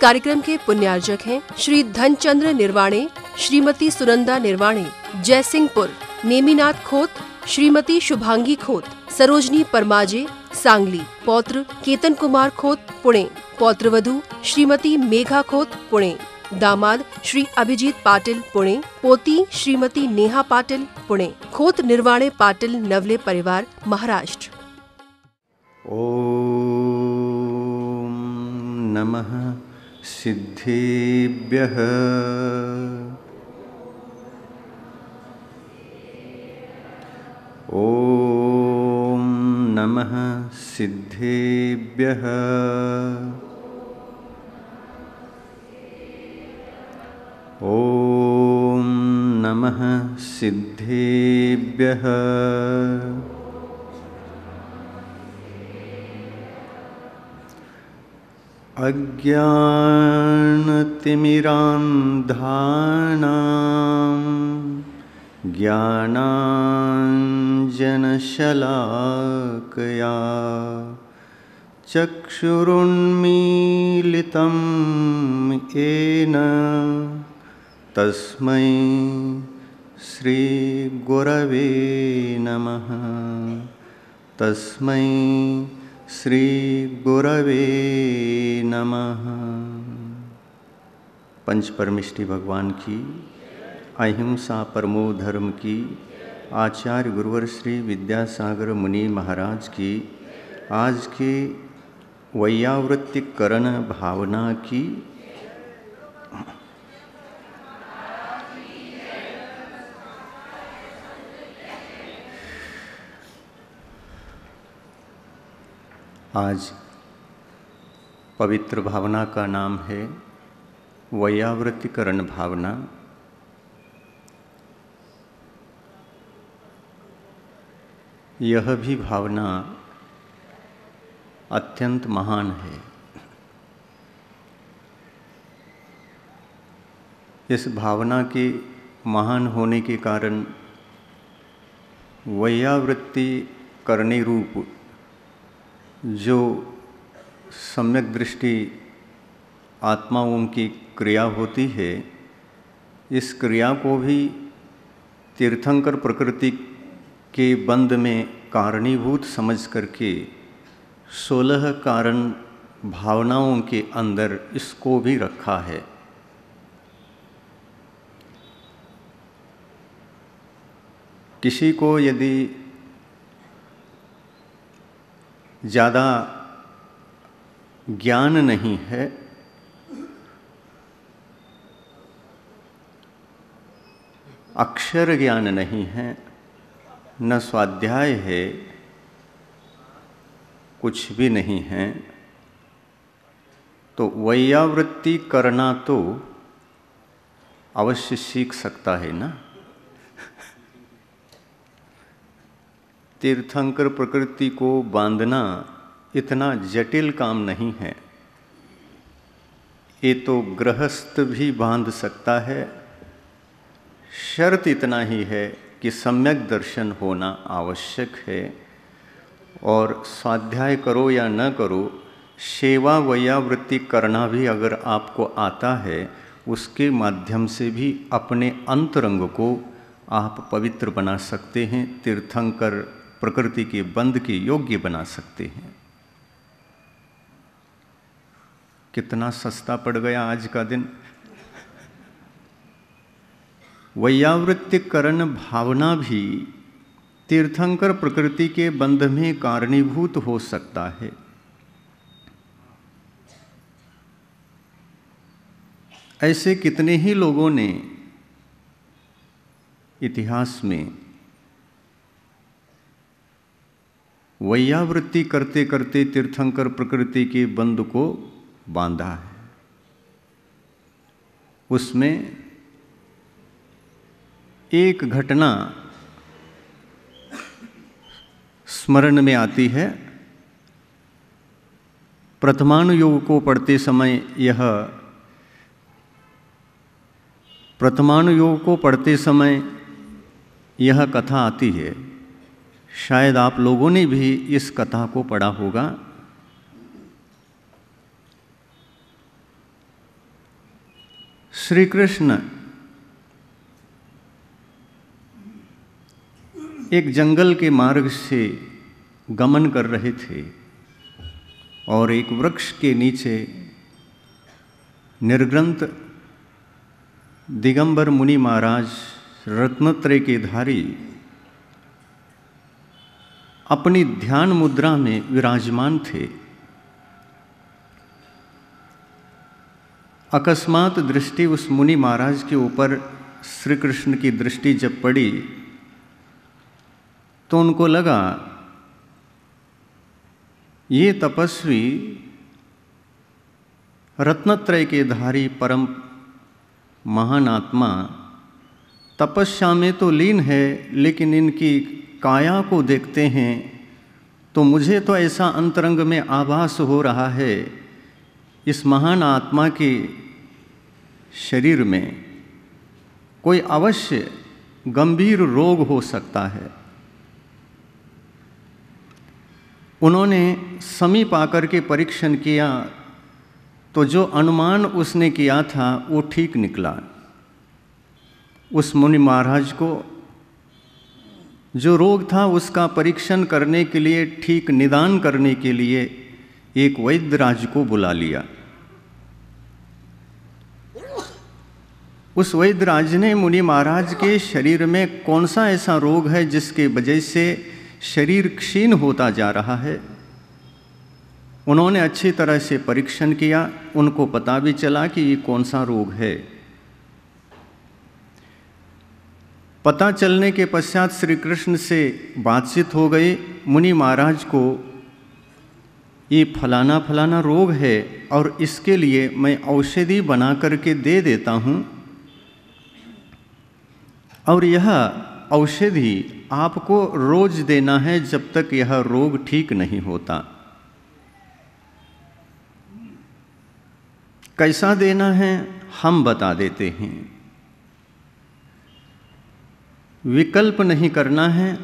कार्यक्रम के पुण्यार्जक हैं श्री धनचंद्र निर्वाणे, श्रीमती सुनंदा निर्वाणे, जयसिंहपुर, नेमीनाथ खोत, श्रीमती शुभांगी खोत, सरोजनी परमाजे, सांगली, पौत्र केतन कुमार खोत, पुणे, पौत्रवधू श्रीमती मेघा खोत, पुणे, दामाद श्री अभिजीत पाटिल, पुणे, पोती श्रीमती नेहा पाटिल, पुणे, खोत निर्वाणे पाटिल नवले परिवार, महाराष्ट्र। ओम नमः सिद्धेभ्यः। ओम नमः सिद्धेभ्यः। ओम नमः सिद्धेभ्यः। अज्ञानतिमिरान्धानां ज्ञानाञ्जनशलाकया चक्षुरुन्मीलितं येन तस्मै श्रीगुरवे नमः। तस्मै श्री गुरवे नमः। पंच परमेष्टि भगवान की, अहिंसा परमो धर्म की, आचार्य गुरुवर श्री विद्यासागर मुनि महाराज की, आज के वैयावृत्तिकरण भावना की। आज पवित्र भावना का नाम है वैयावृत्तिकरण भावना। यह भी भावना अत्यंत महान है। इस भावना के महान होने के कारण वैयावृत्ति करने रूप जो सम्यक दृष्टि आत्माओं की क्रिया होती है, इस क्रिया को भी तीर्थंकर प्रकृति के बंध में कारणीभूत समझ करके 16 कारण भावनाओं के अंदर इसको भी रखा है। किसी को यदि ज़्यादा ज्ञान नहीं है, अक्षर ज्ञान नहीं है, न स्वाध्याय है, कुछ भी नहीं है, तो वैयावृत्ति करना तो अवश्य सीख सकता है ना। तीर्थंकर प्रकृति को बांधना इतना जटिल काम नहीं है। ये तो गृहस्थ भी बांध सकता है। शर्त इतना ही है कि सम्यक दर्शन होना आवश्यक है। और स्वाध्याय करो या न करो, सेवा वैयावृत्ति करना भी अगर आपको आता है, उसके माध्यम से भी अपने अंतरंग को आप पवित्र बना सकते हैं, तीर्थंकर प्रकृति के बंध के योग्य बना सकते हैं। कितना सस्ता पड़ गया आज का दिन। वैयावृत्तिकरण भावना भी तीर्थंकर प्रकृति के बंध में कारणीभूत हो सकता है। ऐसे कितने ही लोगों ने इतिहास में वैयावृत्ति करते करते तीर्थंकर प्रकृति के बंध को बांधा है। उसमें एक घटना स्मरण में आती है। प्रथमानुयोग को पढ़ते समय यह कथा आती है। शायद आप लोगों ने भी इस कथा को पढ़ा होगा। श्री कृष्ण एक जंगल के मार्ग से गमन कर रहे थे और एक वृक्ष के नीचे निर्ग्रंथ दिगंबर मुनि महाराज रत्नत्रय के धारी अपनी ध्यान मुद्रा में विराजमान थे। अकस्मात दृष्टि उस मुनि महाराज के ऊपर श्री कृष्ण की दृष्टि जब पड़ी तो उनको लगा ये तपस्वी रत्नत्रय के धारी परम महान आत्मा तपस्या में तो लीन है, लेकिन इनकी काया को देखते हैं तो मुझे तो ऐसा अंतरंग में आभास हो रहा है इस महान आत्मा के शरीर में कोई अवश्य गंभीर रोग हो सकता है। उन्होंने समीप आकर के परीक्षण किया तो जो अनुमान उसने किया था वो ठीक निकला। उस मुनि महाराज को जो रोग था उसका परीक्षण करने के लिए, ठीक निदान करने के लिए एक वैद्यराज को बुला लिया। उस वैद्यराज ने मुनि महाराज के शरीर में कौन सा ऐसा रोग है जिसके वजह से शरीर क्षीण होता जा रहा है, उन्होंने अच्छी तरह से परीक्षण किया। उनको पता भी चला कि ये कौन सा रोग है। पता चलने के पश्चात श्री कृष्ण से बातचीत हो गई। मुनि महाराज को ये फलाना फलाना रोग है और इसके लिए मैं औषधि बना करके दे देता हूँ और यह औषधि आपको रोज देना है जब तक यह रोग ठीक नहीं होता। कैसा देना है हम बता देते हैं। विकल्प नहीं करना है।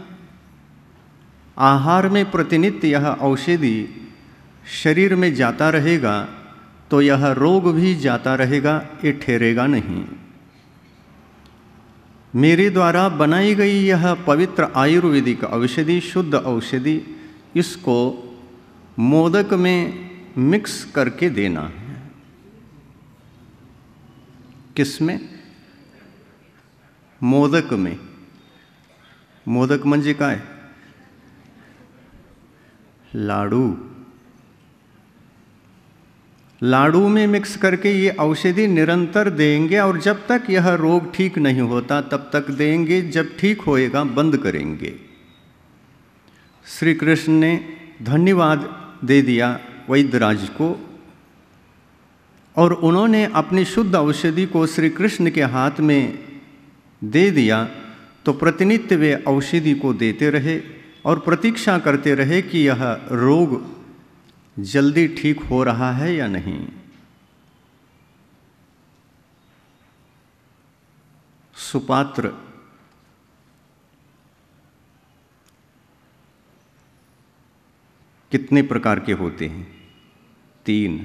आहार में प्रतिनित्य यह औषधि शरीर में जाता रहेगा तो यह रोग भी जाता रहेगा, ये ठहरेगा नहीं। मेरे द्वारा बनाई गई यह पवित्र आयुर्वेदिक औषधि, शुद्ध औषधि, इसको मोदक में मिक्स करके देना है। किसमें? मोदक में। मोदक म्हणजे काय? लाडू। लाडू में मिक्स करके ये औषधि निरंतर देंगे और जब तक यह रोग ठीक नहीं होता तब तक देंगे, जब ठीक होएगा बंद करेंगे। श्री कृष्ण ने धन्यवाद दे दिया वैद्यराज को और उन्होंने अपनी शुद्ध औषधि को श्री कृष्ण के हाथ में दे दिया। तो प्रतिनित्य वे औषधि को देते रहे और प्रतीक्षा करते रहे कि यह रोग जल्दी ठीक हो रहा है या नहीं। सुपात्र कितने प्रकार के होते हैं? 3।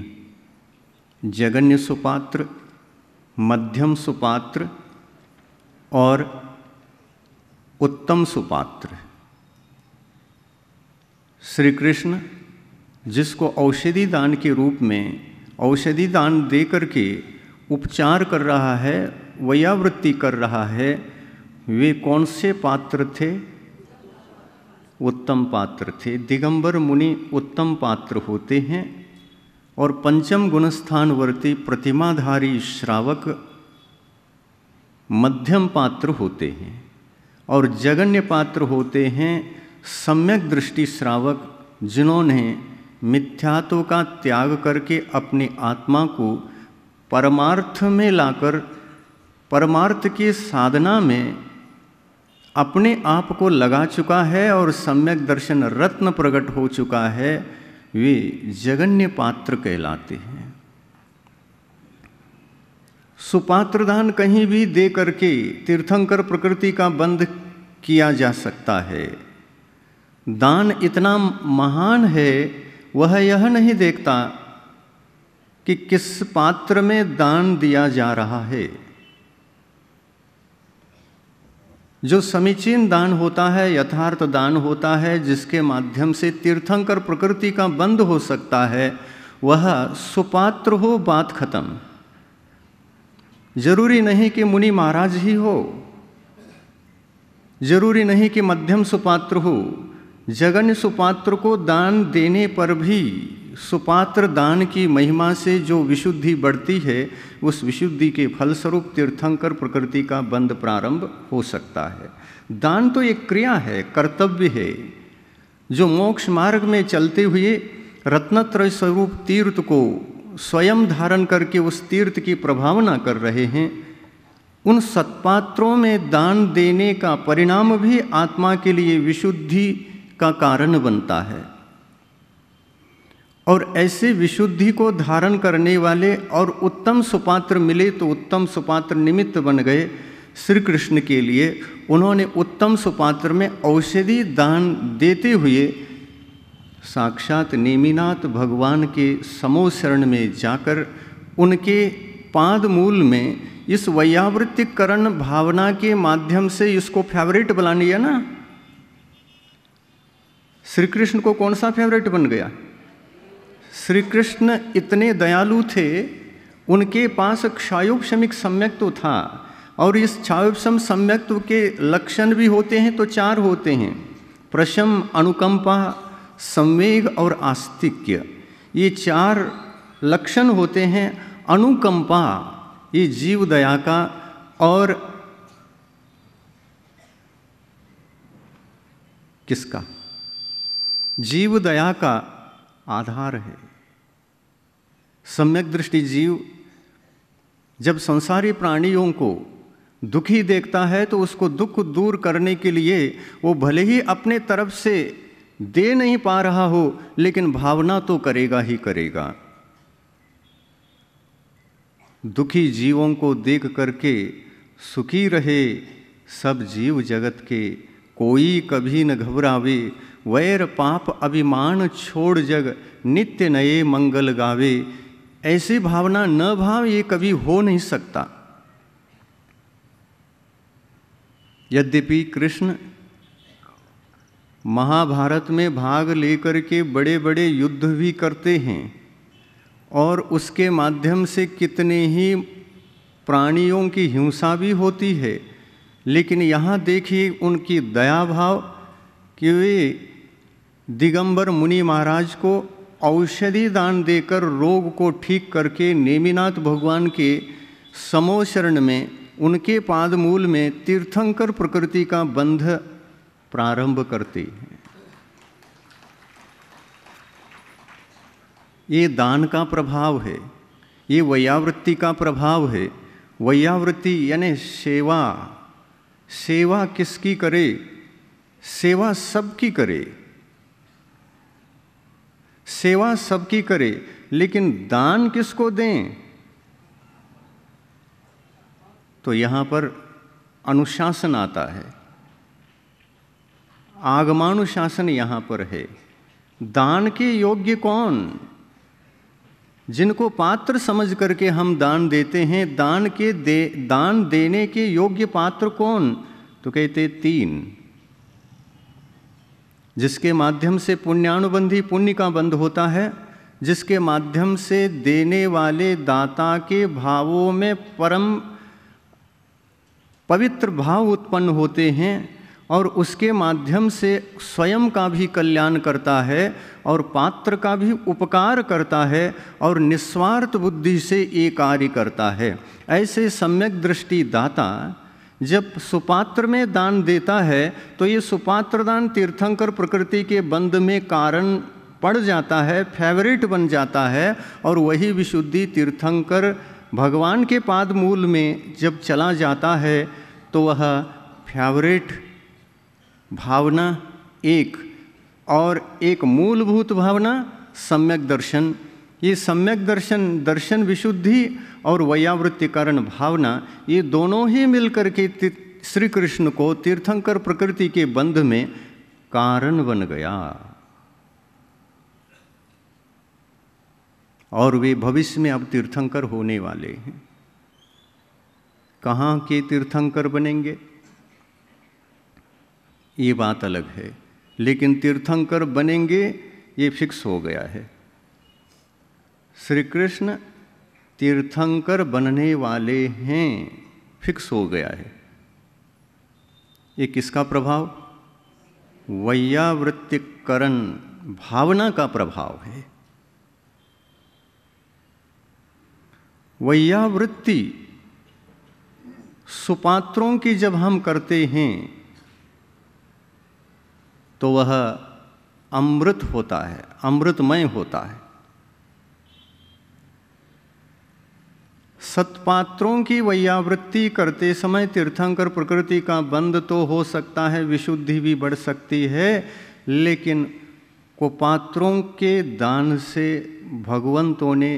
जगन्य सुपात्र, मध्यम सुपात्र और उत्तम सुपात्र। श्री कृष्ण जिसको औषधि दान के रूप में औषधि दान दे करके उपचार कर रहा है, वयावृत्ति कर रहा है, वे कौन से पात्र थे? उत्तम पात्र थे। दिगंबर मुनि उत्तम पात्र होते हैं और पंचम गुणस्थानवर्ती प्रतिमाधारी श्रावक मध्यम पात्र होते हैं और जगन्य पात्र होते हैं सम्यक दृष्टि श्रावक, जिन्होंने मिथ्यात्व का त्याग करके अपनी आत्मा को परमार्थ में लाकर परमार्थ की साधना में अपने आप को लगा चुका है और सम्यक दर्शन रत्न प्रकट हो चुका है, वे जगन्य पात्र कहलाते हैं। सुपात्रदान कहीं भी दे करके तीर्थंकर प्रकृति का बंध किया जा सकता है। दान इतना महान है, वह यह नहीं देखता कि किस पात्र में दान दिया जा रहा है। जो समीचीन दान होता है, यथार्थ दान होता है, जिसके माध्यम से तीर्थंकर प्रकृति का बंध हो सकता है, वह सुपात्र हो, बात खत्म। जरूरी नहीं कि मुनि महाराज ही हो, जरूरी नहीं कि मध्यम सुपात्र हो। जगन्य सुपात्र को दान देने पर भी सुपात्र दान की महिमा से जो विशुद्धि बढ़ती है, उस विशुद्धि के फलस्वरूप तीर्थंकर प्रकृति का बंध प्रारंभ हो सकता है। दान तो एक क्रिया है, कर्तव्य है। जो मोक्ष मार्ग में चलते हुए रत्नत्रय स्वरूप तीर्थ को स्वयं धारण करके उस तीर्थ की प्रभावना कर रहे हैं, उन सत्पात्रों में दान देने का परिणाम भी आत्मा के लिए विशुद्धि का कारण बनता है। और ऐसे विशुद्धि को धारण करने वाले और उत्तम सुपात्र मिले तो उत्तम सुपात्र निमित्त बन गए श्री कृष्ण के लिए। उन्होंने उत्तम सुपात्र में औषधि दान देते हुए साक्षात नेमिनाथ भगवान के समो शरण में जाकर उनके पाद मूल में इस वैयावृत्तिकरण भावना के माध्यम से इसको फेवरेट बना लिया ना। श्री कृष्ण को कौन सा फेवरेट बन गया? श्री कृष्ण इतने दयालु थे, उनके पास क्षायोपशमिक सम्यक्त्व था, और इस क्षायोपशम सम्यक्त्व के लक्षण भी होते हैं तो 4 होते हैं: प्रशम, अनुकंपा, संवेग और आस्तिक्य। ये 4 लक्षण होते हैं। अनुकंपा ये जीव दया का और किसका? जीव दया का आधार है। सम्यक दृष्टि जीव जब संसारी प्राणियों को दुखी देखता है तो उसको दुख दूर करने के लिए वो भले ही अपने तरफ से दे नहीं पा रहा हो, लेकिन भावना तो करेगा ही करेगा। दुखी जीवों को देख करके सुखी रहे सब जीव जगत के, कोई कभी न घबरावे, वैर पाप अभिमान छोड़ जग, नित्य नए मंगल गावे। ऐसी भावना न भाव ये कभी हो नहीं सकता। यद्यपि कृष्ण महाभारत में भाग लेकर के बड़े बड़े युद्ध भी करते हैं और उसके माध्यम से कितने ही प्राणियों की हिंसा भी होती है, लेकिन यहाँ देखिए उनकी दया भाव कि वे दिगंबर मुनि महाराज को औषधि दान देकर रोग को ठीक करके नेमिनाथ भगवान के समो शरण में, उनके पाद मूल में तीर्थंकर प्रकृति का बंध प्रारंभ करते हैं। ये दान का प्रभाव है, ये वैयावृत्ति का प्रभाव है। वैयावृत्ति यानी सेवा। सेवा किसकी करे? सेवा सबकी करे, सेवा सबकी करे, लेकिन दान किसको दें? तो यहाँ पर अनुशासन आता है, आगमानुशासन यहाँ पर है। दान के योग्य कौन? जिनको पात्र समझ करके हम दान देते हैं, दान देने के योग्य पात्र कौन? तो कहते 3, जिसके माध्यम से पुण्यानुबंधी पुण्य का बंध होता है, जिसके माध्यम से देने वाले दाता के भावों में परम पवित्र भाव उत्पन्न होते हैं और उसके माध्यम से स्वयं का भी कल्याण करता है और पात्र का भी उपकार करता है और निस्वार्थ बुद्धि से ये कार्य करता है। ऐसे सम्यक दृष्टि दाता जब सुपात्र में दान देता है तो ये सुपात्र दान तीर्थंकर प्रकृति के बंध में कारण पड़ जाता है, फेवरेट बन जाता है, और वही विशुद्धि तीर्थंकर भगवान के पाद मूल में जब चला जाता है तो वह फेवरेट भावना एक, और एक मूलभूत भावना सम्यक दर्शन। ये सम्यक दर्शन विशुद्धि और वैयावृत्तिकरण भावना, ये दोनों ही मिलकर के श्री कृष्ण को तीर्थंकर प्रकृति के बंध में कारण बन गया। और वे भविष्य में अब तीर्थंकर होने वाले हैं। कहाँ के तीर्थंकर बनेंगे ये बात अलग है, लेकिन तीर्थंकर बनेंगे ये फिक्स हो गया है। श्री कृष्ण तीर्थंकर बनने वाले हैं, फिक्स हो गया है। ये किसका प्रभाव? वैयावृत्तिकरण भावना का प्रभाव है। वैयावृत्ति सुपात्रों की जब हम करते हैं तो वह अमृत होता है, अमृतमय होता है। सत्पात्रों की वैयावृत्ति करते समय तीर्थंकर प्रकृति का बंध तो हो सकता है, विशुद्धि भी बढ़ सकती है, लेकिन कुपात्रों के दान से भगवंतों ने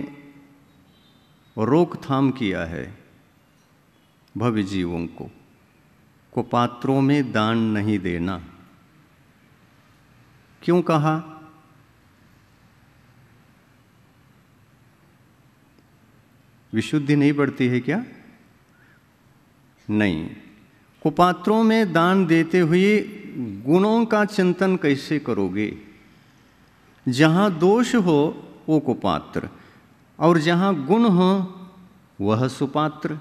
रोकथाम किया है भव्य जीवों को। कुपात्रों में दान नहीं देना। क्यों कहा? विशुद्धि नहीं बढ़ती है क्या? नहीं। कुपात्रों में दान देते हुए गुणों का चिंतन कैसे करोगे? जहाँ दोष हो वो कुपात्र, और जहाँ गुण हो वह सुपात्र।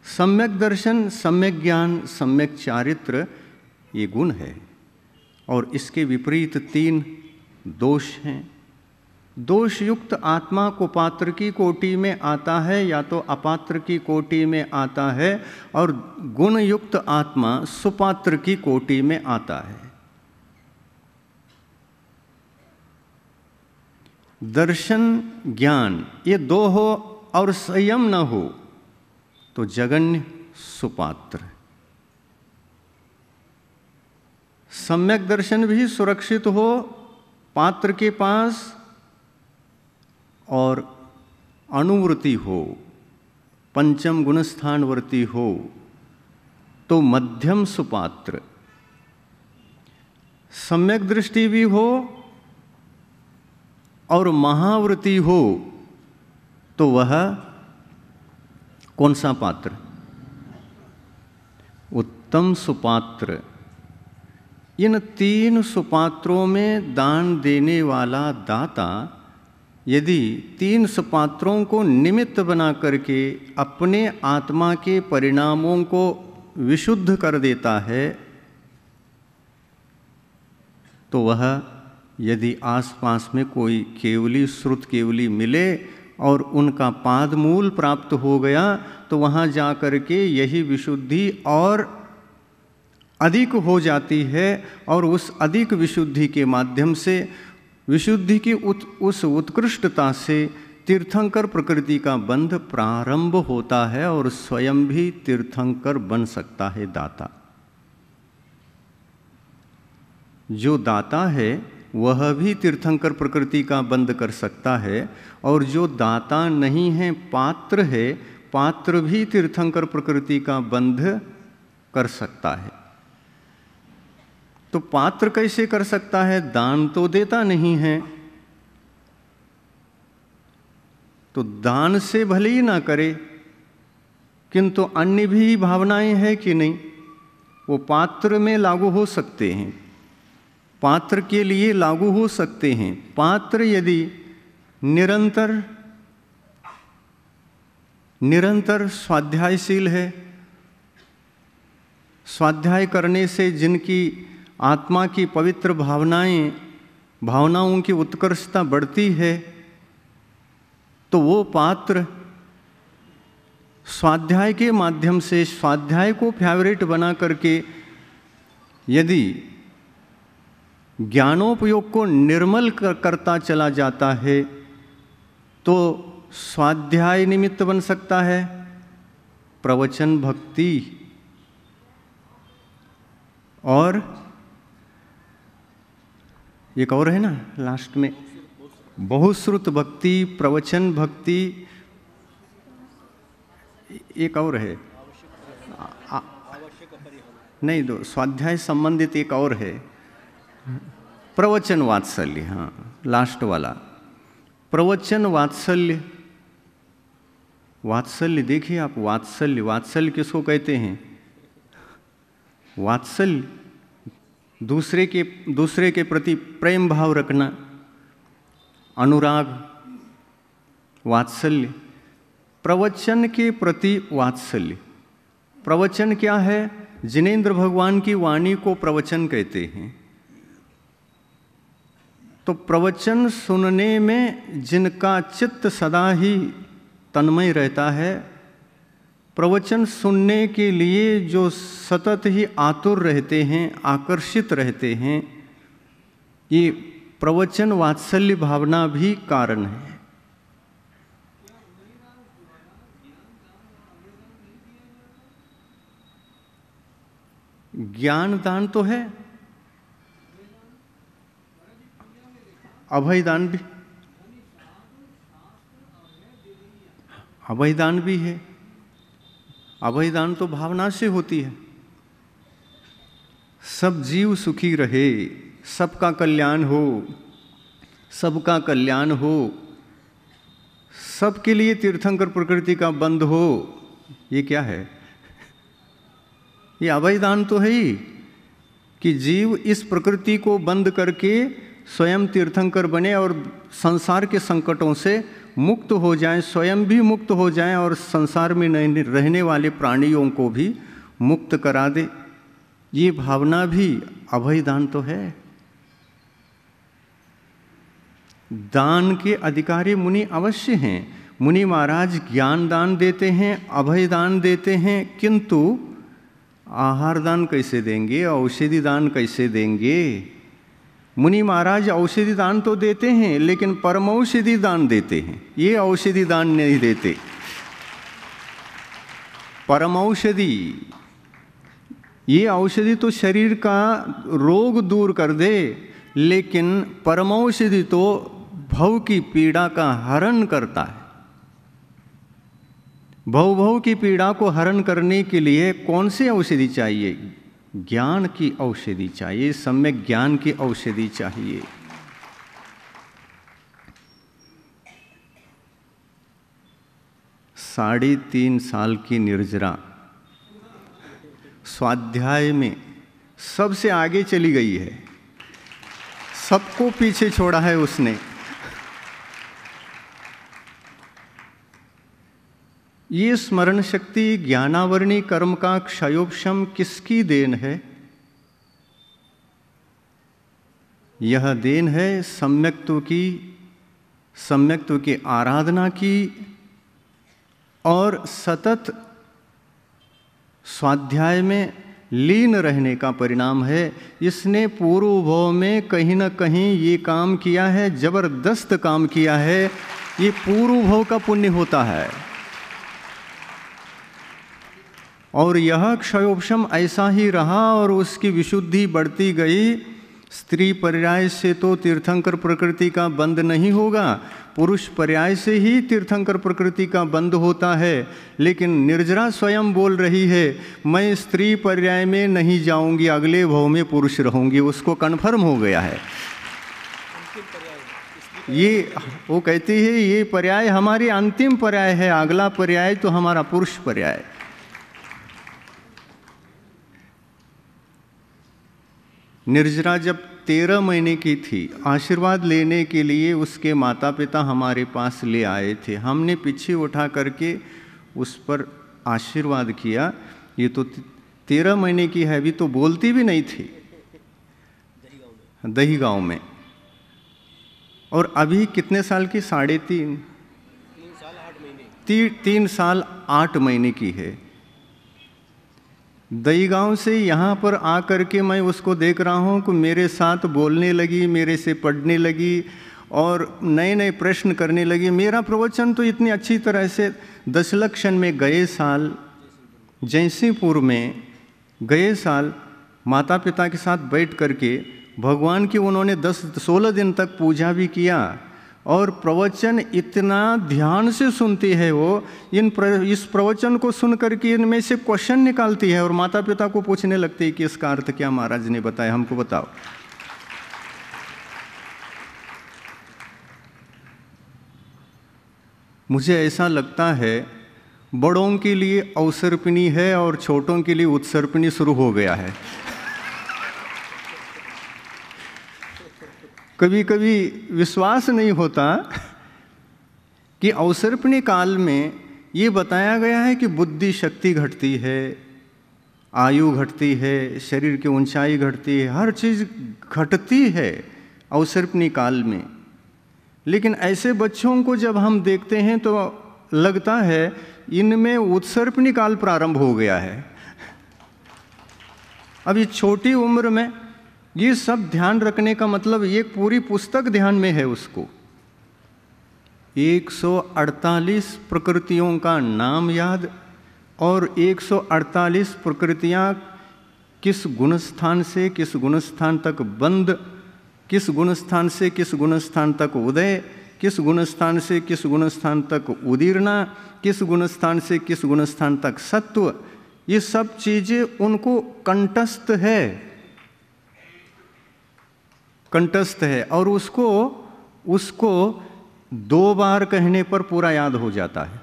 सम्यक दर्शन, सम्यक ज्ञान, सम्यक चारित्र ये गुण है, और इसके विपरीत 3 दोष हैं। दोष युक्त आत्मा कुपात्र की कोटि में आता है या तो अपात्र की कोटि में आता है, और गुण युक्त आत्मा सुपात्र की कोटि में आता है। दर्शन ज्ञान ये 2 हो और संयम न हो तो जगन्य सुपात्र। सम्यक दर्शन भी सुरक्षित हो पात्र के पास, और अनुवृत्ति हो, पंचम गुणस्थानवर्ती हो तो मध्यम सुपात्र। सम्यक दृष्टि भी हो और महावृत्ति हो तो वह कौन सा पात्र? उत्तम सुपात्र। इन 3 सुपात्रों में दान देने वाला दाता यदि 3 सुपात्रों को निमित्त बना करके अपने आत्मा के परिणामों को विशुद्ध कर देता है, तो वह यदि आसपास में कोई केवली श्रुत केवली मिले और उनका पादमूल प्राप्त हो गया तो वहाँ जा कर के यही विशुद्धि और अधिक हो जाती है, और उस अधिक विशुद्धि के माध्यम से, विशुद्धि की उस उत्कृष्टता से तीर्थंकर प्रकृति का बंध प्रारंभ होता है, और स्वयं भी तीर्थंकर बन सकता है दाता। जो दाता है वह भी तीर्थंकर प्रकृति का बंध कर सकता है, और जो दाता नहीं है पात्र है, पात्र भी तीर्थंकर प्रकृति का बंध कर सकता है। तो पात्र कैसे कर सकता है? दान तो देता नहीं है, तो दान से भले ही ना करे, किंतु अन्य भी भावनाएं हैं कि नहीं, वो पात्र में लागू हो सकते हैं, पात्र के लिए लागू हो सकते हैं। पात्र यदि निरंतर स्वाध्यायशील है, स्वाध्याय करने से जिनकी आत्मा की पवित्र भावनाओं की उत्कर्षता बढ़ती है, तो वो पात्र स्वाध्याय के माध्यम से स्वाध्याय को फेवरेट बना करके यदि ज्ञानोपयोग को निर्मल करता चला जाता है तो स्वाध्याय निमित्त बन सकता है प्रवचन भक्ति, और एक और है ना लास्ट में, बहुश्रुत भक्ति, प्रवचन भक्ति, एक और है नहीं, दो स्वाध्याय संबंधित एक और है, प्रवचन वात्सल्य। हाँ, लास्ट वाला प्रवचन वात्सल्य, वात्सल्य देखिए आप, वात्सल्य, वात्सल्य किसको कहते हैं? वात्सल्य दूसरे के प्रति प्रेम भाव रखना, अनुराग, वात्सल्य। प्रवचन के प्रति वात्सल्य। प्रवचन क्या है? जिनेंद्र भगवान की वाणी को प्रवचन कहते हैं। तो प्रवचन सुनने में जिनका चित्त सदा ही तन्मय रहता है, प्रवचन सुनने के लिए जो सतत ही आतुर रहते हैं, आकर्षित रहते हैं, ये प्रवचन वात्सल्य भावना भी कारण है। ज्ञान दान तो है, अभयदान भी, अभयदान भी है। अभयदान तो भावना से होती है। सब जीव सुखी रहे, सबका कल्याण हो, सबका कल्याण हो, सबके लिए तीर्थंकर प्रकृति का बंध हो। ये क्या है? ये अभयदान तो है ही, कि जीव इस प्रकृति को बंद करके स्वयं तीर्थंकर बने और संसार के संकटों से मुक्त हो जाएं, स्वयं भी मुक्त हो जाएं और संसार में रहने वाले प्राणियों को भी मुक्त करा दे। ये भावना भी अभयदान तो है। दान के अधिकारी मुनि अवश्य हैं। मुनि महाराज ज्ञान दान देते हैं, अभय दान देते हैं, किंतु आहार दान कैसे देंगे? औषधि दान कैसे देंगे? मुनि महाराज औषधि दान तो देते हैं, लेकिन परमौषधि दान देते हैं। ये औषधि दान नहीं देते। परमौषधि, ये औषधि तो शरीर का रोग दूर कर दे, लेकिन परमौषधि तो भव की पीड़ा का हरण करता है। भव की पीड़ा को हरण करने के लिए कौन सी औषधि चाहिए? ज्ञान की औषधि चाहिए, सम्यक ज्ञान की औषधि चाहिए। साढ़े 3 साल की निर्जरा स्वाध्याय में सबसे आगे चली गई है, सबको पीछे छोड़ा है उसने। ये स्मरण शक्ति, ज्ञानावरणी कर्म का क्षयोपशम किसकी देन है? यह देन है सम्यक्त्व की, सम्यक्त्व की आराधना की और सतत स्वाध्याय में लीन रहने का परिणाम है। इसने पूर्व भव में कहीं न कहीं ये काम किया है, जबरदस्त काम किया है। ये पूर्व भव का पुण्य होता है। और यह क्षयोपशम ऐसा ही रहा और उसकी विशुद्धि बढ़ती गई। स्त्री पर्याय से तो तीर्थंकर प्रकृति का बंध नहीं होगा, पुरुष पर्याय से ही तीर्थंकर प्रकृति का बंध होता है। लेकिन निर्जरा स्वयं बोल रही है, मैं स्त्री पर्याय में नहीं जाऊंगी, अगले भव में पुरुष रहूंगी। उसको कन्फर्म हो गया है। ये वो कहती है, ये पर्याय हमारी अंतिम पर्याय है, अगला पर्याय तो हमारा पुरुष पर्याय। निर्जरा जब 13 महीने की थी, आशीर्वाद लेने के लिए उसके माता पिता हमारे पास ले आए थे। हमने पीछे उठा करके उस पर आशीर्वाद किया। ये तो 13 महीने की है, अभी तो बोलती भी नहीं थी, दही गांव में। और अभी कितने साल की? 3.5 3 साल 8 महीने की है। दही गांव से यहाँ पर आकर के मैं उसको देख रहा हूँ कि मेरे साथ बोलने लगी, मेरे से पढ़ने लगी और नए नए प्रश्न करने लगी। मेरा प्रवचन तो इतनी अच्छी तरह से दशलक्षण में गए साल, जयसिंहपुर में गए साल माता पिता के साथ बैठ करके भगवान की उन्होंने 10-16 दिन तक पूजा भी किया। और प्रवचन इतना ध्यान से सुनती है वो, इस प्रवचन को सुन करके इनमें से क्वेश्चन निकालती है और माता पिता को पूछने लगती है कि इसका अर्थ क्या महाराज ने बताया, हमको बताओ। मुझे ऐसा लगता है बड़ों के लिए अवसर्पिणी है और छोटों के लिए उत्सर्पिणी शुरू हो गया है। कभी कभी विश्वास नहीं होता कि अवसर्पिणी काल में ये बताया गया है कि बुद्धि शक्ति घटती है, आयु घटती है, शरीर की ऊंचाई घटती है, हर चीज़ घटती है अवसर्पिणी काल में। लेकिन ऐसे बच्चों को जब हम देखते हैं तो लगता है इनमें उत्सर्पिणी काल प्रारंभ हो गया है। अब ये छोटी उम्र में ये सब ध्यान रखने का मतलब ये पूरी पुस्तक ध्यान में है उसको। 148 प्रकृतियों का नाम याद और 148 प्रकृतियां किस गुणस्थान से किस गुणस्थान तक बंद, किस गुणस्थान से किस गुणस्थान तक उदय, किस गुणस्थान से किस गुणस्थान तक उदीर्णा, किस गुणस्थान से किस गुणस्थान तक सत्व, ये सब चीजें उनको कंठस्थ है, कंठस्थ है। और उसको 2 बार कहने पर पूरा याद हो जाता है,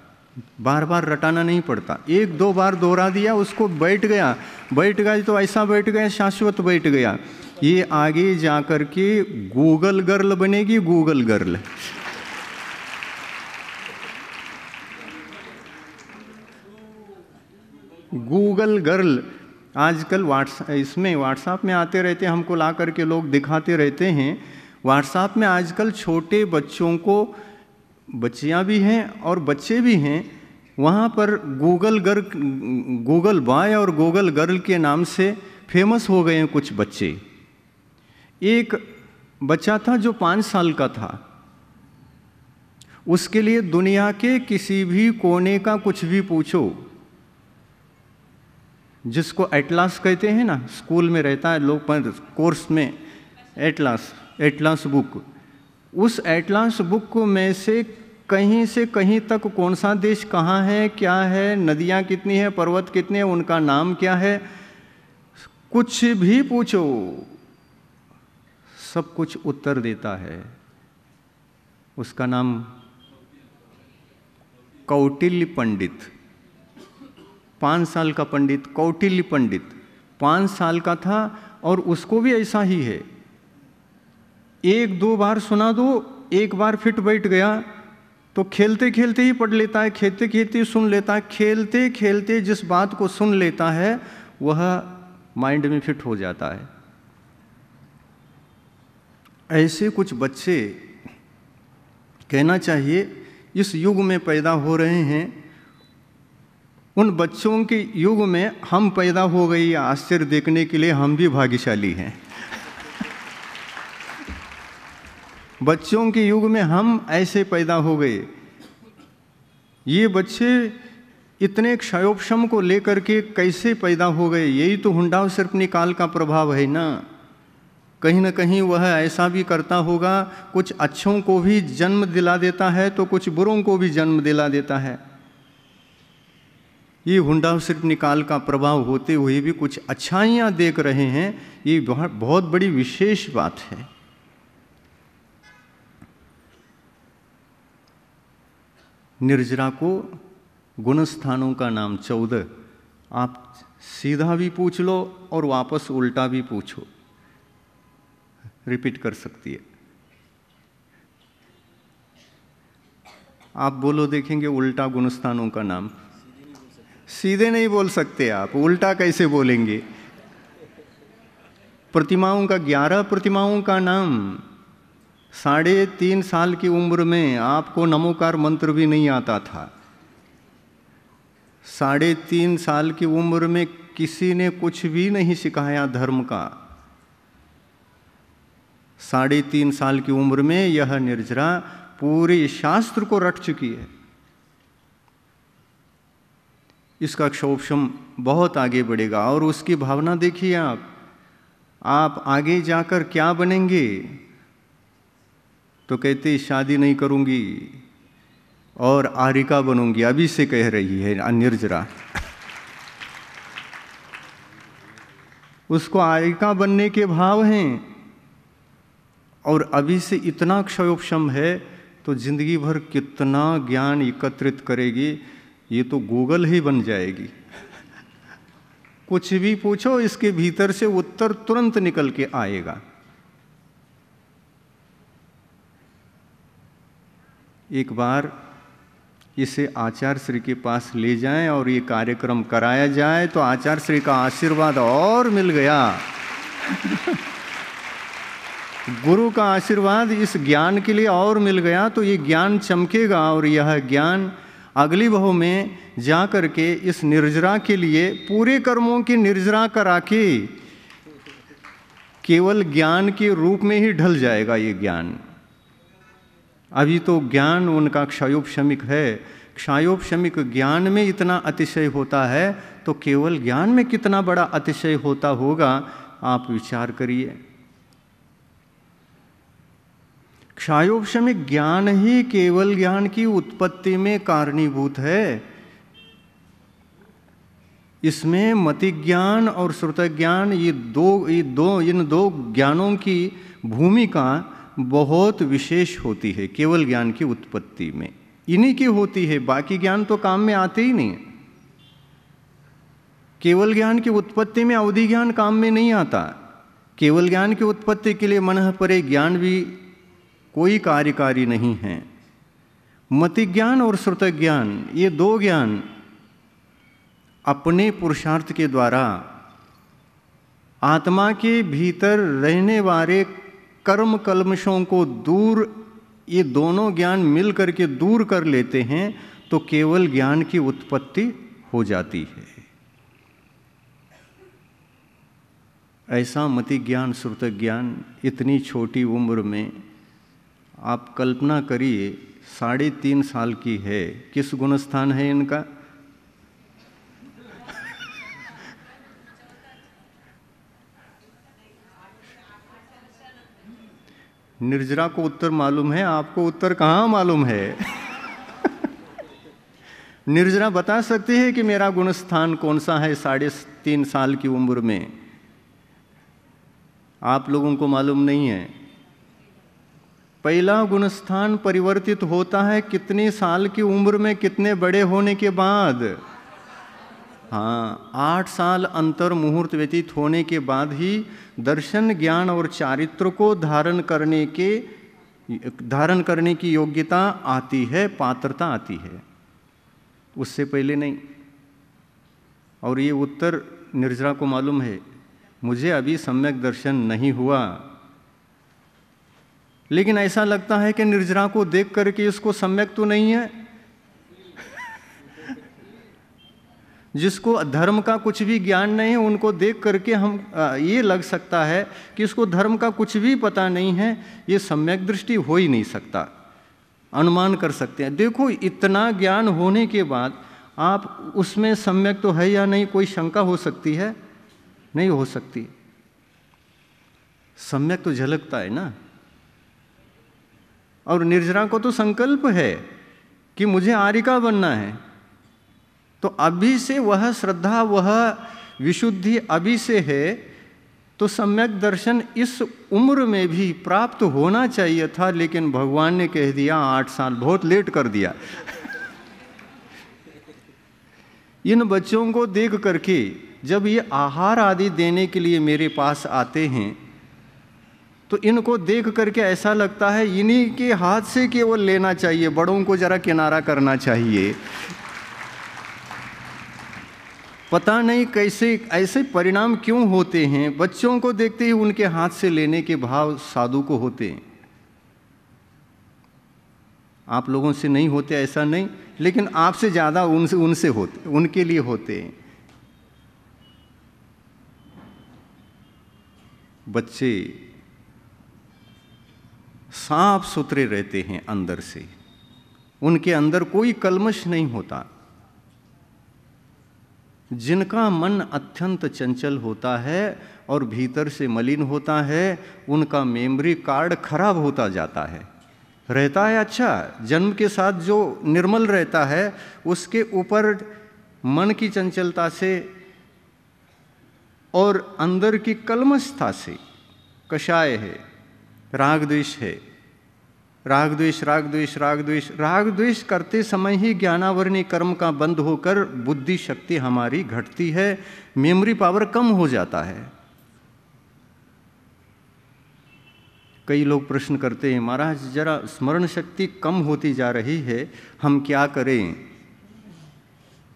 बार बार रटाना नहीं पड़ता। 1-2 बार दोहरा दिया उसको बैठ गया तो ऐसा बैठ गया, शाश्वत बैठ गया। ये आगे जाकर के गूगल गर्ल बनेगी, गूगल गर्ल। गूगल गर्ल आजकल व्हाट्सएप में आते रहते हैं, हमको ला करके लोग दिखाते रहते हैं। व्हाट्सएप में आजकल छोटे बच्चों को, बच्चियां भी हैं और बच्चे भी हैं, वहाँ पर गूगल बॉय और गूगल गर्ल के नाम से फेमस हो गए हैं कुछ बच्चे। एक बच्चा था जो 5 साल का था, उसके लिए दुनिया के किसी भी कोने का कुछ भी पूछो, जिसको एटलास कहते हैं ना, स्कूल में रहता है लोग कोर्स में, एटलास बुक, उस एटलास बुक में से कहीं तक कौन सा देश कहाँ है, क्या है, नदियाँ कितनी है, पर्वत कितने हैं, उनका नाम क्या है, कुछ भी पूछो सब कुछ उत्तर देता है। उसका नाम कौटिल्य पंडित, 5 साल का पंडित, कौटिल्य पंडित 5 साल का था। और उसको भी ऐसा ही है, 1-2 बार सुना दो, एक बार फिट बैठ गया तो खेलते खेलते ही पढ़ लेता है, खेलते खेलते ही सुन लेता है, खेलते खेलते जिस बात को सुन लेता है वह माइंड में फिट हो जाता है। ऐसे कुछ बच्चे, कहना चाहिए इस युग में पैदा हो रहे हैं। उन बच्चों के युग में हम पैदा हो गए, आश्चर्य देखने के लिए हम भी भाग्यशाली हैं। बच्चों के युग में हम ऐसे पैदा हो गए। ये बच्चे इतने क्षयोपशम को लेकर के कैसे पैदा हो गए? यही तो हुंडावसर्पिणी काल का प्रभाव है ना। कहीं ना कहीं वह ऐसा भी करता होगा, कुछ अच्छों को भी जन्म दिला देता है तो कुछ बुरों को भी जन्म दिला देता है। ये हुंडावसर्पिणी काल का प्रभाव होते हुए भी कुछ अच्छाइयाँ देख रहे हैं, ये बहुत बड़ी विशेष बात है। निर्जरा को गुणस्थानों का नाम 14, आप सीधा भी पूछ लो और वापस उल्टा भी पूछो, रिपीट कर सकती है। आप बोलो, देखेंगे उल्टा गुणस्थानों का नाम। सीधे नहीं बोल सकते आप, उल्टा कैसे बोलेंगे? प्रतिमाओं का 11 प्रतिमाओं का नाम। 3.5 साल की उम्र में आपको नमोकार मंत्र भी नहीं आता था। 3.5 साल की उम्र में किसी ने कुछ भी नहीं सिखाया धर्म का। 3.5 साल की उम्र में यह निर्जरा पूरे शास्त्र को रट चुकी है। इसका क्षोभशम बहुत आगे बढ़ेगा। और उसकी भावना देखिए आप आगे जाकर क्या बनेंगे? तो कहते शादी नहीं करूंगी और आरिका बनूंगी, अभी से कह रही है निर्जरा। उसको आरिका बनने के भाव हैं और अभी से इतना क्षयोपशम है तो जिंदगी भर कितना ज्ञान एकत्रित करेगी, ये तो गूगल ही बन जाएगी। कुछ भी पूछो, इसके भीतर से उत्तर तुरंत निकल के आएगा। एक बार इसे आचार्य श्री के पास ले जाएं और ये कार्यक्रम कराया जाए तो आचार्य श्री का आशीर्वाद और मिल गया। गुरु का आशीर्वाद इस ज्ञान के लिए और मिल गया, तो ये ज्ञान चमकेगा और यह ज्ञान अगली बहू में जा कर के इस निर्जरा के लिए पूरे कर्मों की निर्जरा करा के केवल ज्ञान के रूप में ही ढल जाएगा ये ज्ञान। अभी तो ज्ञान उनका क्षयोपशमिक है। क्षयोपशमिक ज्ञान में इतना अतिशय होता है तो केवल ज्ञान में कितना बड़ा अतिशय होता होगा, आप विचार करिए। क्षयोपशमिक ज्ञान ही केवल ज्ञान की उत्पत्ति में कारणीभूत है। इसमें मति ज्ञान और श्रुत ज्ञान, इन दो ज्ञानों की भूमिका बहुत विशेष होती है केवल ज्ञान की उत्पत्ति में, इन्हीं की होती है। बाकी ज्ञान तो काम में आते ही नहीं। केवल ज्ञान की उत्पत्ति में अवधि ज्ञान काम में नहीं आता। केवल ज्ञान की उत्पत्ति के लिए मनः परे ज्ञान भी कोई कार्यकारी नहीं है। मति ज्ञान और श्रुत ज्ञान, ये दो ज्ञान अपने पुरुषार्थ के द्वारा आत्मा के भीतर रहने वाले कर्म कल्मशों को दूर, ये दोनों ज्ञान मिल करके दूर कर लेते हैं तो केवल ज्ञान की उत्पत्ति हो जाती है। ऐसा मति ज्ञान श्रुत ज्ञान इतनी छोटी उम्र में, आप कल्पना करिए 3.5 साल की है, किस गुणस्थान है इनका? निर्जरा को उत्तर मालूम है, आपको उत्तर कहाँ मालूम है? निर्जरा बता सकती है कि मेरा गुणस्थान कौन सा है 3.5 साल की उम्र में? आप लोगों को मालूम नहीं है। पहला गुणस्थान परिवर्तित होता है कितने साल की उम्र में, कितने बड़े होने के बाद? हाँ, 8 साल अंतर मुहूर्त व्यतीत होने के बाद ही दर्शन ज्ञान और चारित्र को धारण करने की योग्यता आती है, पात्रता आती है, उससे पहले नहीं। और ये उत्तर निर्जरा को मालूम है। मुझे अभी सम्यक दर्शन नहीं हुआ, लेकिन ऐसा लगता है कि निर्जरा को देख करके इसको सम्यक तो नहीं है। जिसको धर्म का कुछ भी ज्ञान नहीं है, उनको देख करके हम ये लग सकता है कि इसको धर्म का कुछ भी पता नहीं है, ये सम्यक दृष्टि हो ही नहीं सकता। अनुमान कर सकते हैं। देखो, इतना ज्ञान होने के बाद आप उसमें सम्यक तो है या नहीं, कोई शंका हो सकती है? नहीं हो सकती। सम्यक तो झलकता है ना। और निर्जरा को तो संकल्प है कि मुझे आर्यिका बनना है, तो अभी से वह श्रद्धा, वह विशुद्धि अभी से है, तो सम्यक दर्शन इस उम्र में भी प्राप्त होना चाहिए था। लेकिन भगवान ने कह दिया 8 साल, बहुत लेट कर दिया। इन बच्चों को देख करके जब ये आहार आदि देने के लिए मेरे पास आते हैं तो इनको देख करके ऐसा लगता है इन्हीं के हाथ से केवल लेना चाहिए, बड़ों को जरा किनारा करना चाहिए। पता नहीं कैसे ऐसे परिणाम क्यों होते हैं। बच्चों को देखते ही उनके हाथ से लेने के भाव साधु को होते हैं। आप लोगों से नहीं होते ऐसा नहीं, लेकिन आपसे ज़्यादा उनसे होते, उनके लिए होते हैं। बच्चे साफ सुथरे रहते हैं अंदर से, उनके अंदर कोई कलमश नहीं होता। जिनका मन अत्यंत चंचल होता है और भीतर से मलिन होता है, उनका मेमोरी कार्ड खराब होता जाता है। रहता है अच्छा, जन्म के साथ जो निर्मल रहता है उसके ऊपर मन की चंचलता से और अंदर की कलमशता से, कषाय है, राग द्वेष है, राग द्वेष राग द्वेष राग द्वेष, राग द्वेष करते समय ही ज्ञानावरणी कर्म का बंद होकर बुद्धि शक्ति हमारी घटती है, मेमोरी पावर कम हो जाता है। कई लोग प्रश्न करते हैं, महाराज जरा स्मरण शक्ति कम होती जा रही है, हम क्या करें?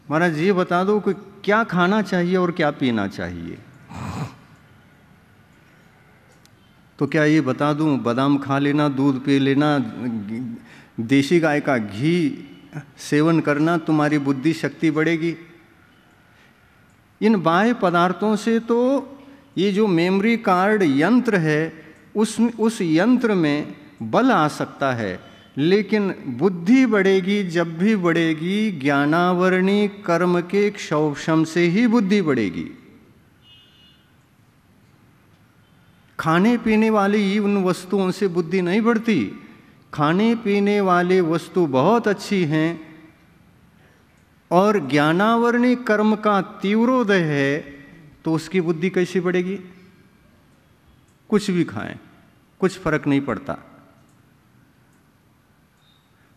महाराज ये बता दो कि क्या खाना चाहिए और क्या पीना चाहिए। तो क्या ये बता दूं, बादाम खा लेना, दूध पी लेना, देशी गाय का घी सेवन करना, तुम्हारी बुद्धि शक्ति बढ़ेगी? इन बाह्य पदार्थों से तो ये जो मेमोरी कार्ड यंत्र है उस यंत्र में बल आ सकता है, लेकिन बुद्धि बढ़ेगी जब भी बढ़ेगी ज्ञानावरणी कर्म के क्षौभशम से ही बुद्धि बढ़ेगी। खाने पीने वाली उन वस्तुओं से बुद्धि नहीं बढ़ती। खाने पीने वाले वस्तु बहुत अच्छी हैं और ज्ञानावरणी कर्म का तीव्रोदय है, तो उसकी बुद्धि कैसी बढ़ेगी? कुछ भी खाएं, कुछ फर्क नहीं पड़ता।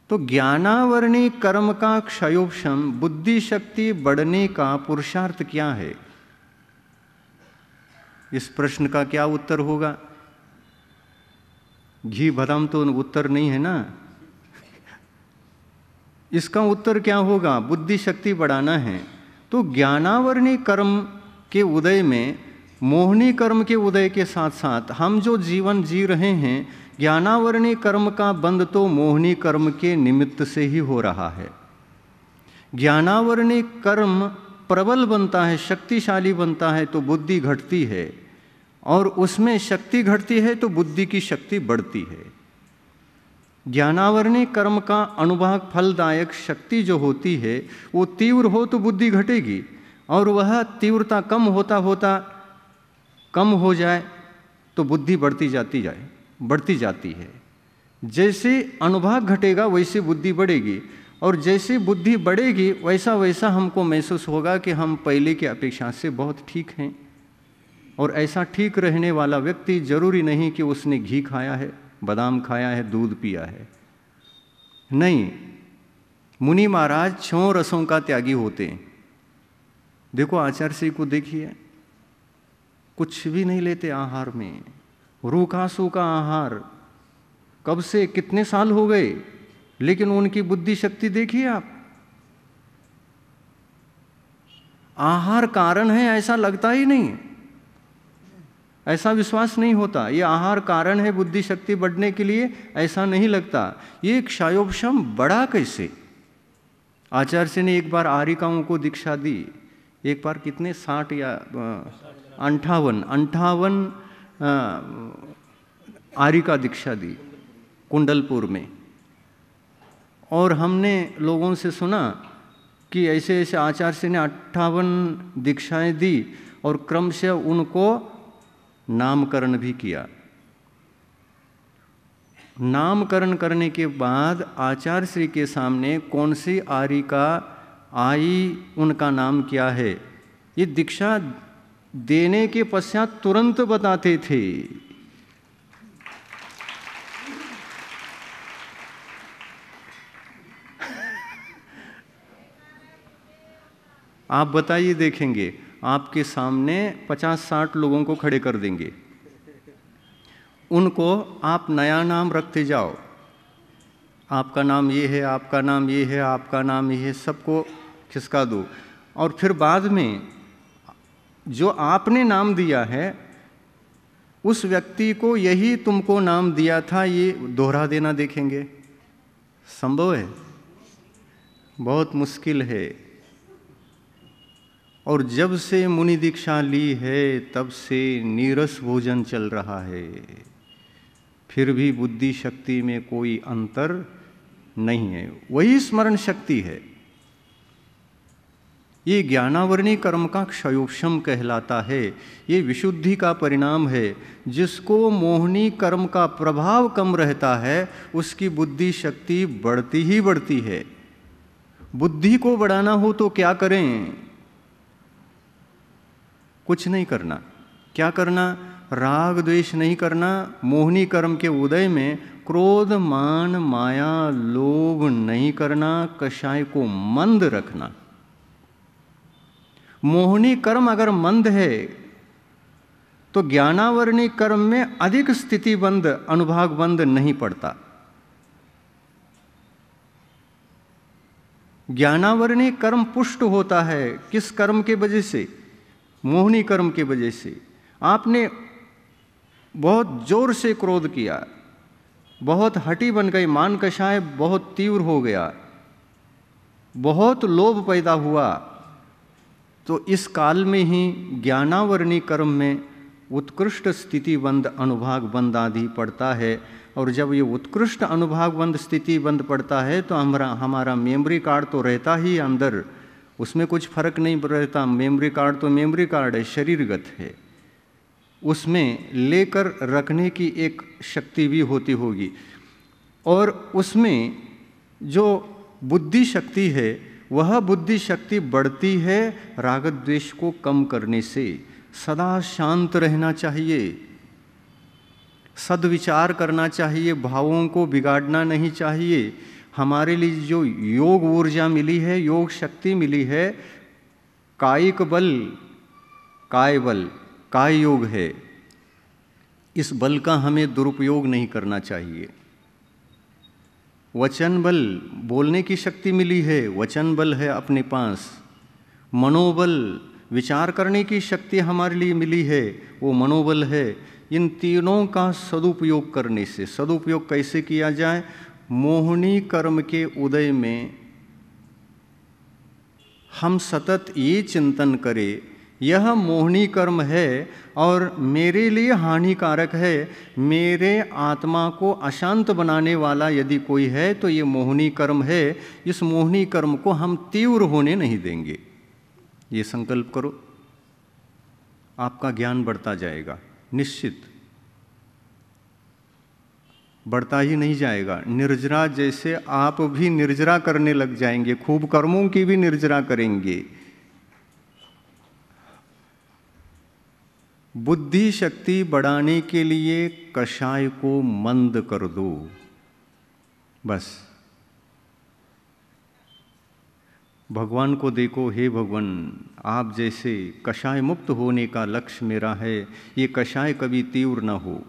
तो ज्ञानावरणी कर्म का क्षयोपशम, बुद्धि शक्ति बढ़ने का पुरुषार्थ क्या है? इस प्रश्न का क्या उत्तर होगा? घी बादाम तो उत्तर नहीं है ना। इसका उत्तर क्या होगा? बुद्धि शक्ति बढ़ाना है। तो ज्ञानावरणी कर्म के उदय में मोहनी कर्म के उदय के साथ साथ हम जो जीवन जी रहे हैं, ज्ञानावरणी कर्म का बंद तो मोहनी कर्म के निमित्त से ही हो रहा है। ज्ञानावरणी कर्म प्रबल बनता है, शक्तिशाली बनता है, तो बुद्धि घटती है, और उसमें शक्ति घटती है तो बुद्धि की शक्ति बढ़ती है। ज्ञानावरणी कर्म का अनुभाग फलदायक शक्ति जो होती है वो तीव्र हो तो बुद्धि घटेगी, और वह तीव्रता कम हो जाए तो बुद्धि बढ़ती जाती है। जैसे अनुभाग घटेगा वैसे बुद्धि बढ़ेगी, और जैसे बुद्धि बढ़ेगी वैसा वैसा हमको महसूस होगा कि हम पहले की अपेक्षा से बहुत ठीक हैं। और ऐसा ठीक रहने वाला व्यक्ति जरूरी नहीं कि उसने घी खाया है, बादाम खाया है, दूध पिया है। नहीं, मुनि महाराज 6 रसों का त्यागी होते हैं। देखो आचार्य श्री को देखिए, कुछ भी नहीं लेते आहार में, रूखा सूखा आहार, कब से कितने साल हो गए, लेकिन उनकी बुद्धि शक्ति देखिए आप। आहार कारण है ऐसा लगता ही नहीं, ऐसा विश्वास नहीं होता। ये आहार कारण है बुद्धि शक्ति बढ़ने के लिए, ऐसा नहीं लगता। ये क्षयोपशम बढ़ा कैसे? आचार्य ने एक बार आरिकाओं को दीक्षा दी, एक बार कितने 60 या 58 आरिका दीक्षा दी कुंडलपुर में। और हमने लोगों से सुना कि ऐसे ऐसे आचार्य ने 58 दीक्षाएं दी और क्रमशः उनको नामकरण भी किया। नामकरण करने के बाद आचार्य श्री के सामने कौन सी आरिका आई, उनका नाम क्या है, ये दीक्षा देने के पश्चात तुरंत बताते थे। आप बताइए, देखेंगे आपके सामने 50-60 लोगों को खड़े कर देंगे, उनको आप नया नाम रखते जाओ, आपका नाम ये है, आपका नाम ये है, आपका नाम ये है, सबको खिसका दो, और फिर बाद में जो आपने नाम दिया है उस व्यक्ति को यही तुमको नाम दिया था ये दोहरा देना देखेंगे। संभव है? बहुत मुश्किल है। और जब से मुनि दीक्षा ली है तब से नीरस भोजन चल रहा है, फिर भी बुद्धि शक्ति में कोई अंतर नहीं है, वही स्मरण शक्ति है। ये ज्ञानावरणी कर्म का क्षयोपशम कहलाता है। ये विशुद्धि का परिणाम है। जिसको मोहनी कर्म का प्रभाव कम रहता है उसकी बुद्धि शक्ति बढ़ती ही बढ़ती है। बुद्धि को बढ़ाना हो तो क्या करें? कुछ नहीं करना। क्या करना? राग द्वेष नहीं करना। मोहनी कर्म के उदय में क्रोध, मान, माया, लोभ नहीं करना, कषाय को मंद रखना। मोहनी कर्म अगर मंद है तो ज्ञानावरणी कर्म में अधिक स्थितिबंध, अनुभागबंध नहीं पड़ता। ज्ञानावरणी कर्म पुष्ट होता है किस कर्म के वजह से? मोहनी कर्म के वजह से। आपने बहुत जोर से क्रोध किया, बहुत हठी बन गई, मान कषाय बहुत तीव्र हो गया, बहुत लोभ पैदा हुआ, तो इस काल में ही ज्ञानावरणी कर्म में उत्कृष्ट स्थितिबंध, अनुभागबंध आदि पड़ता है। और जब ये उत्कृष्ट अनुभागबंध, स्थितिबंध पड़ता है तो हमारा मेमोरी कार्ड तो रहता ही अंदर, उसमें कुछ फर्क नहीं रहता। मेमोरी कार्ड तो मेमोरी कार्ड है, शरीरगत है, उसमें लेकर रखने की एक शक्ति भी होती होगी। और उसमें जो बुद्धि शक्ति है वह बुद्धि शक्ति बढ़ती है राग द्वेष को कम करने से। सदा शांत रहना चाहिए, सद्विचार करना चाहिए, भावों को बिगाड़ना नहीं चाहिए। हमारे लिए जो योग ऊर्जा मिली है, योग शक्ति मिली है, कायिक बल, काय बल, काय योग है, इस बल का हमें दुरुपयोग नहीं करना चाहिए। वचन बल, बोलने की शक्ति मिली है, वचन बल है अपने पास। मनोबल, विचार करने की शक्ति हमारे लिए मिली है, वो मनोबल है। इन तीनों का सदुपयोग करने से, सदुपयोग कैसे किया जाए? मोहनी कर्म के उदय में हम सतत ये चिंतन करें, यह मोहनी कर्म है और मेरे लिए हानिकारक है, मेरे आत्मा को अशांत बनाने वाला यदि कोई है तो ये मोहनी कर्म है। इस मोहनी कर्म को हम तीव्र होने नहीं देंगे। ये संकल्प करो, आपका ज्ञान बढ़ता जाएगा, निश्चित बढ़ता ही नहीं जाएगा। निर्जरा जैसे आप भी निर्जरा करने लग जाएंगे, खूब कर्मों की भी निर्जरा करेंगे। बुद्धि शक्ति बढ़ाने के लिए कषाय को मंद कर दो, बस। भगवान को देखो, हे भगवान, आप जैसे कषाय मुक्त होने का लक्ष्य मेरा है, ये कषाय कभी तीव्र न हो।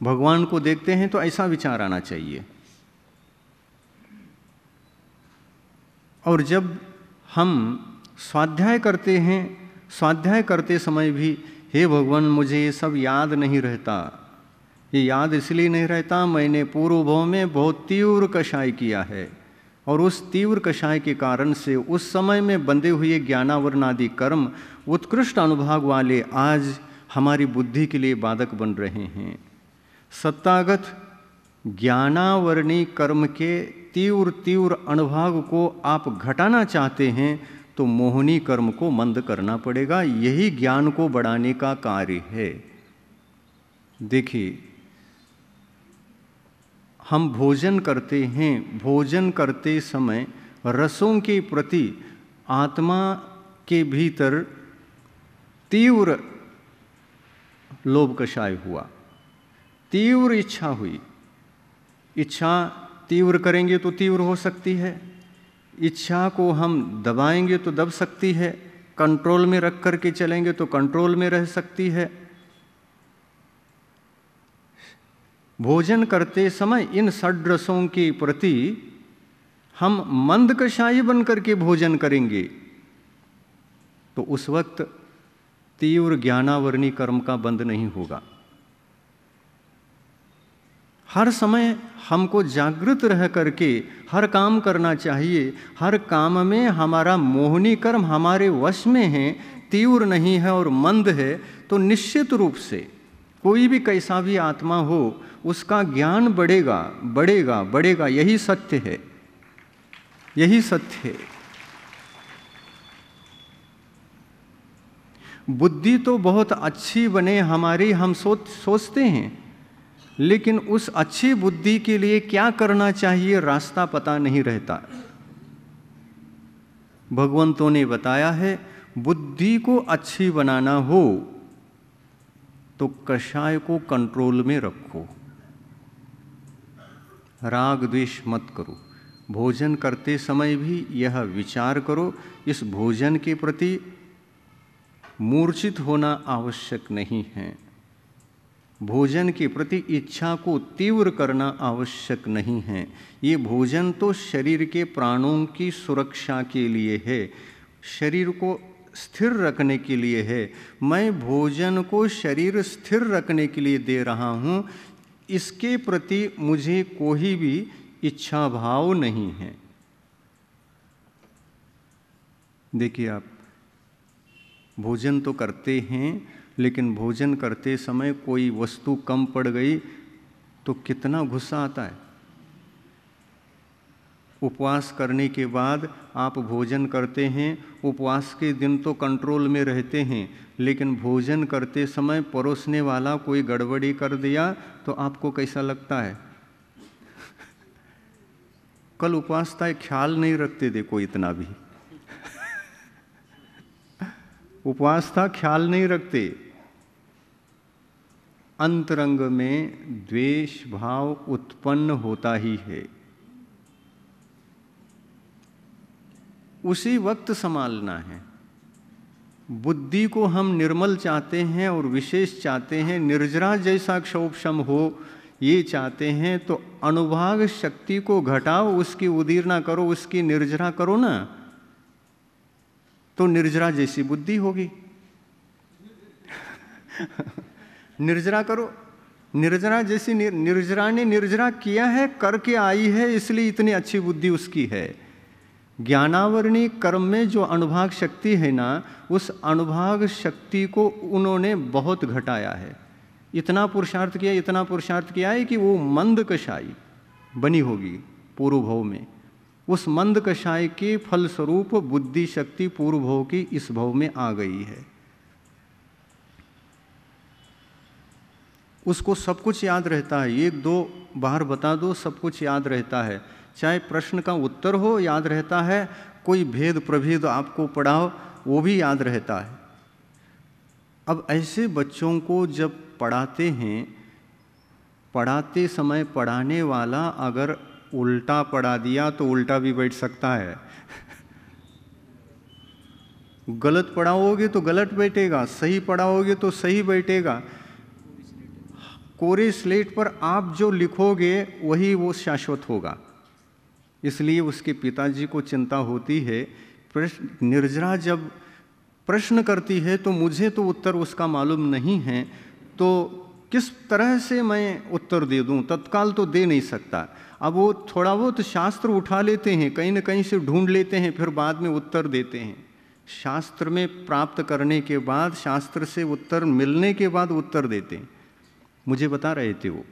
भगवान को देखते हैं तो ऐसा विचार आना चाहिए। और जब हम स्वाध्याय करते हैं, स्वाध्याय करते समय भी, हे भगवान मुझे ये सब याद नहीं रहता। ये याद इसलिए नहीं रहता, मैंने पूर्व भाव में बहुत तीव्र कषाय किया है और उस तीव्र कषाय के कारण से उस समय में बंधे हुए ज्ञानावरण आदि कर्म, उत्कृष्ट अनुभाग वाले, आज हमारी बुद्धि के लिए बाधक बन रहे हैं। सत्तागत ज्ञानावरणी कर्म के तीव्र तीव्र अनुभाग को आप घटाना चाहते हैं तो मोहनी कर्म को मंद करना पड़ेगा। यही ज्ञान को बढ़ाने का कार्य है। देखिए, हम भोजन करते हैं, भोजन करते समय रसों के प्रति आत्मा के भीतर तीव्र लोभ कषाय हुआ, तीव्र इच्छा हुई। इच्छा तीव्र करेंगे तो तीव्र हो सकती है, इच्छा को हम दबाएंगे तो दब सकती है, कंट्रोल में रख करके चलेंगे तो कंट्रोल में रह सकती है। भोजन करते समय इन षड्रसों के प्रति हम मंद कषाय बन करके भोजन करेंगे तो उस वक्त तीव्र ज्ञानावरणी कर्म का बंध नहीं होगा। हर समय हमको जागृत रह करके हर काम करना चाहिए। हर काम में हमारा मोहनी कर्म हमारे वश में है, तीव्र नहीं है और मंद है, तो निश्चित रूप से कोई भी कैसा भी आत्मा हो उसका ज्ञान बढ़ेगा, बढ़ेगा, बढ़ेगा। यही सत्य है, यही सत्य है। बुद्धि तो बहुत अच्छी बने हमारी, हम सोचते हैं, लेकिन उस अच्छी बुद्धि के लिए क्या करना चाहिए रास्ता पता नहीं रहता। भगवंतों ने बताया है, बुद्धि को अच्छी बनाना हो तो कषाय को कंट्रोल में रखो। राग द्वेष मत करो। भोजन करते समय भी यह विचार करो, इस भोजन के प्रति मूर्छित होना आवश्यक नहीं है। भोजन के प्रति इच्छा को तीव्र करना आवश्यक नहीं है। ये भोजन तो शरीर के प्राणों की सुरक्षा के लिए है, शरीर को स्थिर रखने के लिए है। मैं भोजन को शरीर स्थिर रखने के लिए दे रहा हूँ, इसके प्रति मुझे कोई भी इच्छा भाव नहीं है। देखिए, आप भोजन तो करते हैं, लेकिन भोजन करते समय कोई वस्तु कम पड़ गई तो कितना गुस्सा आता है। उपवास करने के बाद आप भोजन करते हैं, उपवास के दिन तो कंट्रोल में रहते हैं, लेकिन भोजन करते समय परोसने वाला कोई गड़बड़ी कर दिया तो आपको कैसा लगता है? कल उपवास था, ख्याल नहीं रखते देखो इतना भी। उपवास था, ख्याल नहीं रखते। अंतरंग में द्वेष भाव उत्पन्न होता ही है, उसी वक्त संभालना है। बुद्धि को हम निर्मल चाहते हैं और विशेष चाहते हैं, निर्जरा जैसा क्षोभशम हो ये चाहते हैं, तो अनुभाग शक्ति को घटाओ, उसकी उदीरना करो, उसकी निर्जरा करो ना, तो निर्जरा जैसी बुद्धि होगी। निर्जरा करो, निर्जरा जैसी निर्जरा ने निर्जरा किया है, करके आई है, इसलिए इतनी अच्छी बुद्धि उसकी है। ज्ञानावरणी कर्म में जो अनुभाग शक्ति है ना, उस अनुभाग शक्ति को उन्होंने बहुत घटाया है। इतना पुरुषार्थ किया, इतना पुरुषार्थ किया है कि वो मंद कषाय बनी होगी पूर्व भव में। उस मंद कषाय के फलस्वरूप बुद्धि शक्ति पूर्व भव की इस भव में आ गई है। उसको सब कुछ याद रहता है, एक दो बार बता दो सब कुछ याद रहता है। चाहे प्रश्न का उत्तर हो याद रहता है, कोई भेद प्रभेद आपको पढ़ाओ वो भी याद रहता है। अब ऐसे बच्चों को जब पढ़ाते हैं, पढ़ाते समय पढ़ाने वाला अगर उल्टा पढ़ा दिया तो उल्टा भी बैठ सकता है। गलत पढ़ाओगे तो गलत बैठेगा, सही पढ़ाओगे तो सही बैठेगा। कोरे स्लेट पर आप जो लिखोगे वही वो शाश्वत होगा। इसलिए उसके पिताजी को चिंता होती है, निर्जरा जब प्रश्न करती है तो मुझे तो उत्तर उसका मालूम नहीं है, तो किस तरह से मैं उत्तर दे दूं, तत्काल तो दे नहीं सकता। अब वो थोड़ा बहुत शास्त्र उठा लेते हैं, कहीं न कहीं से ढूंढ लेते हैं, फिर बाद में उत्तर देते हैं। शास्त्र में प्राप्त करने के बाद, शास्त्र से उत्तर मिलने के बाद उत्तर देते हैं। मुझे बता रहे थे वो,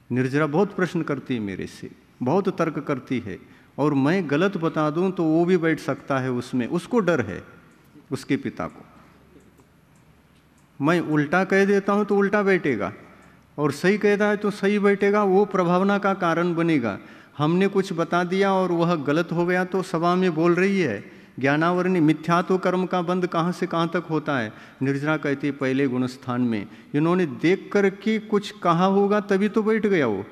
निर्जरा बहुत प्रश्न करती है मेरे से, बहुत तर्क करती है, और मैं गलत बता दूं तो वो भी बैठ सकता है उसमें, उसको डर है उसके पिता को। मैं उल्टा कह देता हूं तो उल्टा बैठेगा, और सही कहता है तो सही बैठेगा, वो प्रभावना का कारण बनेगा। हमने कुछ बता दिया और वह गलत हो गया तो सभा में बोल रही है ज्ञानावरणी मिथ्यात्व कर्म का बंध कहाँ से कहाँ तक होता है। निर्जरा कहती है पहले गुणस्थान में इन्होंने देख करके कुछ कहा होगा तभी तो बैठ गया वो।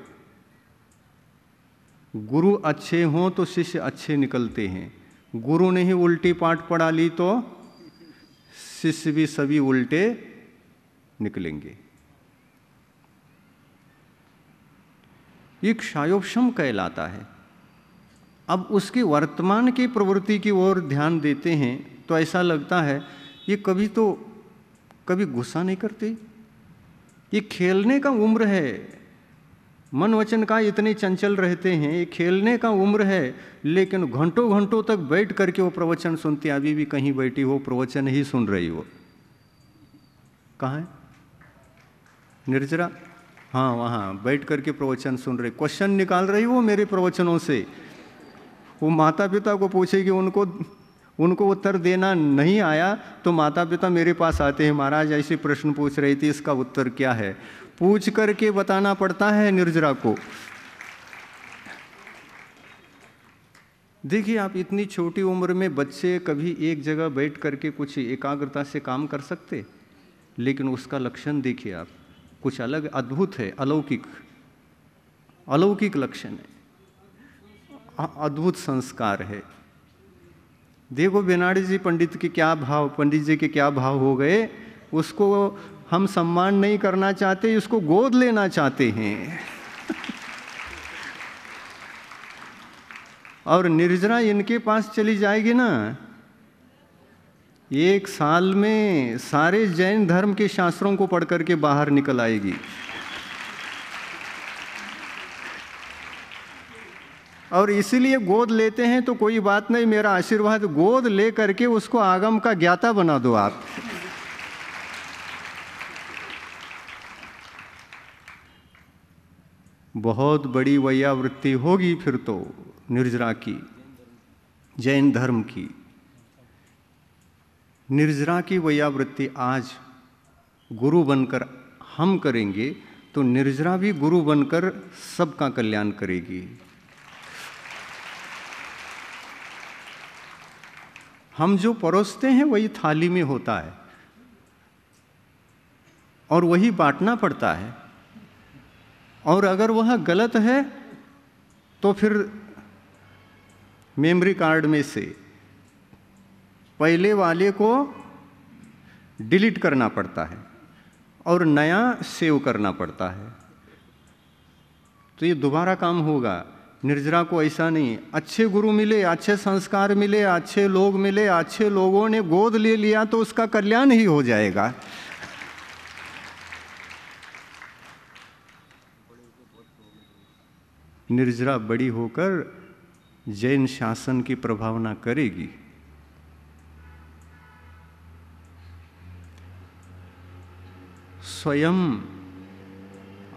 गुरु अच्छे हों तो शिष्य अच्छे निकलते हैं, गुरु ने ही उल्टी पाठ पढ़ा ली तो शिष्य भी सभी उल्टे निकलेंगे। ये क्षयोपशम कहलाता है। अब उसकी वर्तमान की प्रवृत्ति की ओर ध्यान देते हैं तो ऐसा लगता है ये कभी गुस्सा नहीं करते, ये खेलने का उम्र है, मन वचन का इतने चंचल रहते हैं, ये खेलने का उम्र है, लेकिन घंटों घंटों तक बैठ करके वो प्रवचन सुनते। अभी भी कहीं बैठी हो प्रवचन ही सुन रही हो। कहाँ है निर्जरा? हाँ, वहाँ बैठ करके प्रवचन सुन रही, क्वेश्चन निकाल रही वो मेरे प्रवचनों से। वो माता पिता को पूछेगी, उनको उत्तर देना नहीं आया तो माता पिता मेरे पास आते हैं, महाराज ऐसे प्रश्न पूछ रही थी, इसका उत्तर क्या है? पूछ करके बताना पड़ता है निर्जरा को। देखिए, आप इतनी छोटी उम्र में बच्चे कभी एक जगह बैठ करके कुछ एकाग्रता से काम कर सकते, लेकिन उसका लक्षण देखिए आप, कुछ अलग, अद्भुत है, अलौकिक। अलौकिक लक्षण है, अद्भुत संस्कार है। देखो बेनाडी जी पंडित के क्या भाव, पंडित जी के क्या भाव हो गए। उसको हम सम्मान नहीं करना चाहते, उसको गोद लेना चाहते हैं। और निर्जरा इनके पास चली जाएगी ना, 1 साल में सारे जैन धर्म के शास्त्रों को पढ़ करके बाहर निकल आएगी। और इसीलिए गोद लेते हैं तो कोई बात नहीं, मेरा आशीर्वाद, गोद ले करके उसको आगम का ज्ञाता बना दो आप। बहुत बड़ी वैयावृत्ति होगी फिर तो निर्जरा की, जैन धर्म की। निर्जरा की वैयावृत्ति आज गुरु बनकर हम करेंगे तो निर्जरा भी गुरु बनकर सबका कल्याण करेगी। हम जो परोसते हैं वही थाली में होता है और वही बांटना पड़ता है। और अगर वह गलत है तो फिर मेमोरी कार्ड में से पहले वाले को डिलीट करना पड़ता है और नया सेव करना पड़ता है, तो ये दोबारा काम होगा। निर्जरा को ऐसा नहीं, अच्छे गुरु मिले, अच्छे संस्कार मिले, अच्छे लोग मिले, अच्छे लोगों ने गोद ले लिया तो उसका कल्याण ही हो जाएगा। निर्जरा बड़ी होकर जैन शासन की प्रभावना करेगी। स्वयं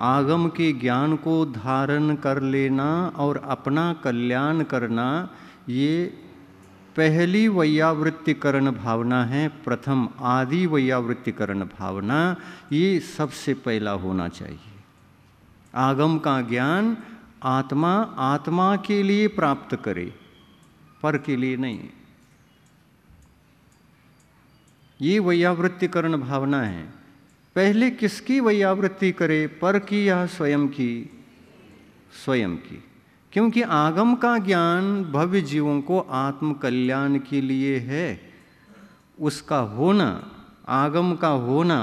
आगम के ज्ञान को धारण कर लेना और अपना कल्याण करना, ये पहली वैयावृत्तिकरण भावना है। प्रथम आदि वैयावृत्तिकरण भावना, ये सबसे पहला होना चाहिए। आगम का ज्ञान आत्मा आत्मा के लिए प्राप्त करे, पर के लिए नहीं। ये वैयावृत्तिकरण भावना है। पहले किसकी वैयावृत्ति करे, पर की या स्वयं की? स्वयं की। क्योंकि आगम का ज्ञान भव्य जीवों को आत्म कल्याण के लिए है। उसका होना, आगम का होना,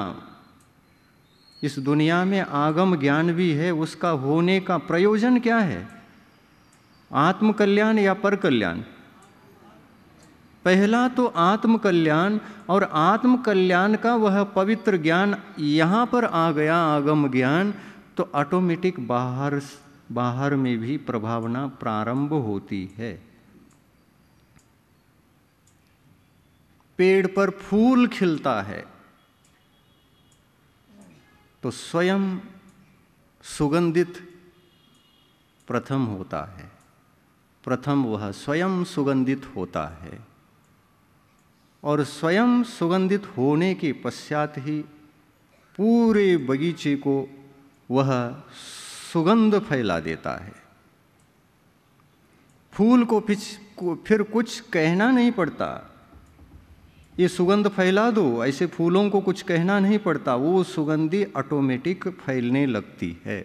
इस दुनिया में आगम ज्ञान भी है, उसका होने का प्रयोजन क्या है? आत्म कल्याण या पर कल्याण? पहला तो आत्म कल्याण, और आत्म कल्याण का वह पवित्र ज्ञान यहाँ पर आ गया, आगम ज्ञान, तो ऑटोमेटिक बाहर में भी प्रभावना प्रारंभ होती है। पेड़ पर फूल खिलता है तो स्वयं सुगंधित प्रथम होता है, प्रथम वह स्वयं सुगंधित होता है, और स्वयं सुगंधित होने के पश्चात ही पूरे बगीचे को वह सुगंध फैला देता है। फूल को फिर कुछ कहना नहीं पड़ता, ये सुगंध फैला दो, ऐसे फूलों को कुछ कहना नहीं पड़ता, वो सुगंधी ऑटोमेटिक फैलने लगती है।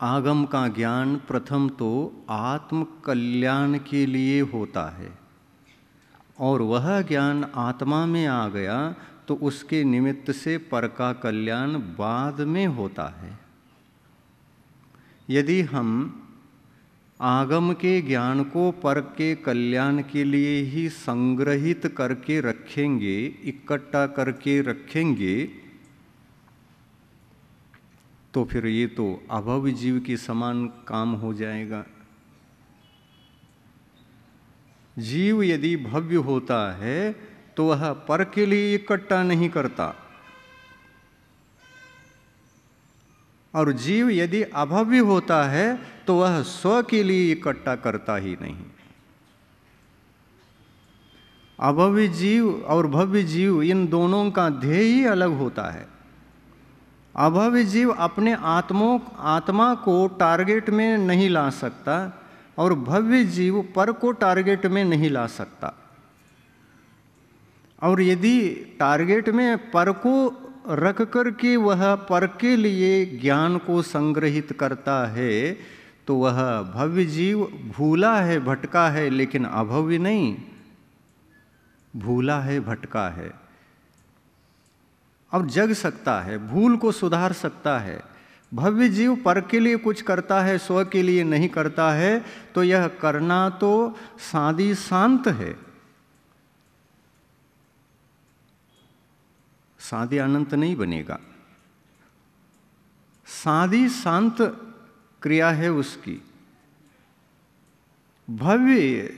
आगम का ज्ञान प्रथम तो आत्म कल्याण के लिए होता है, और वह ज्ञान आत्मा में आ गया तो उसके निमित्त से पर का कल्याण बाद में होता है। यदि हम आगम के ज्ञान को पर के कल्याण के लिए ही संग्रहित करके रखेंगे, इकट्ठा करके रखेंगे, तो फिर ये तो अभव्य जीव के समान काम हो जाएगा। जीव यदि भव्य होता है तो वह पर के लिए इकट्ठा नहीं करता, और जीव यदि अभव्य होता है तो वह स्व के लिए इकट्ठा करता ही नहीं। अभव्य जीव और भव्य जीव, इन दोनों का ध्येय ही अलग होता है। अभव्य जीव अपने आत्मा को टारगेट में नहीं ला सकता, और भव्य जीव पर को टारगेट में नहीं ला सकता। और यदि टारगेट में पर को रख कर के वह पर के लिए ज्ञान को संग्रहित करता है तो वह भव्य जीव भूला है, भटका है, लेकिन अभव्य नहीं, भूला है, भटका है। अब जग सकता है, भूल को सुधार सकता है। भव्य जीव पर के लिए कुछ करता है, स्व के लिए नहीं करता है, तो यह करना तो सादी शांत है। सादी अनंत नहीं बनेगा, सादी शांत क्रिया है उसकी। भव्य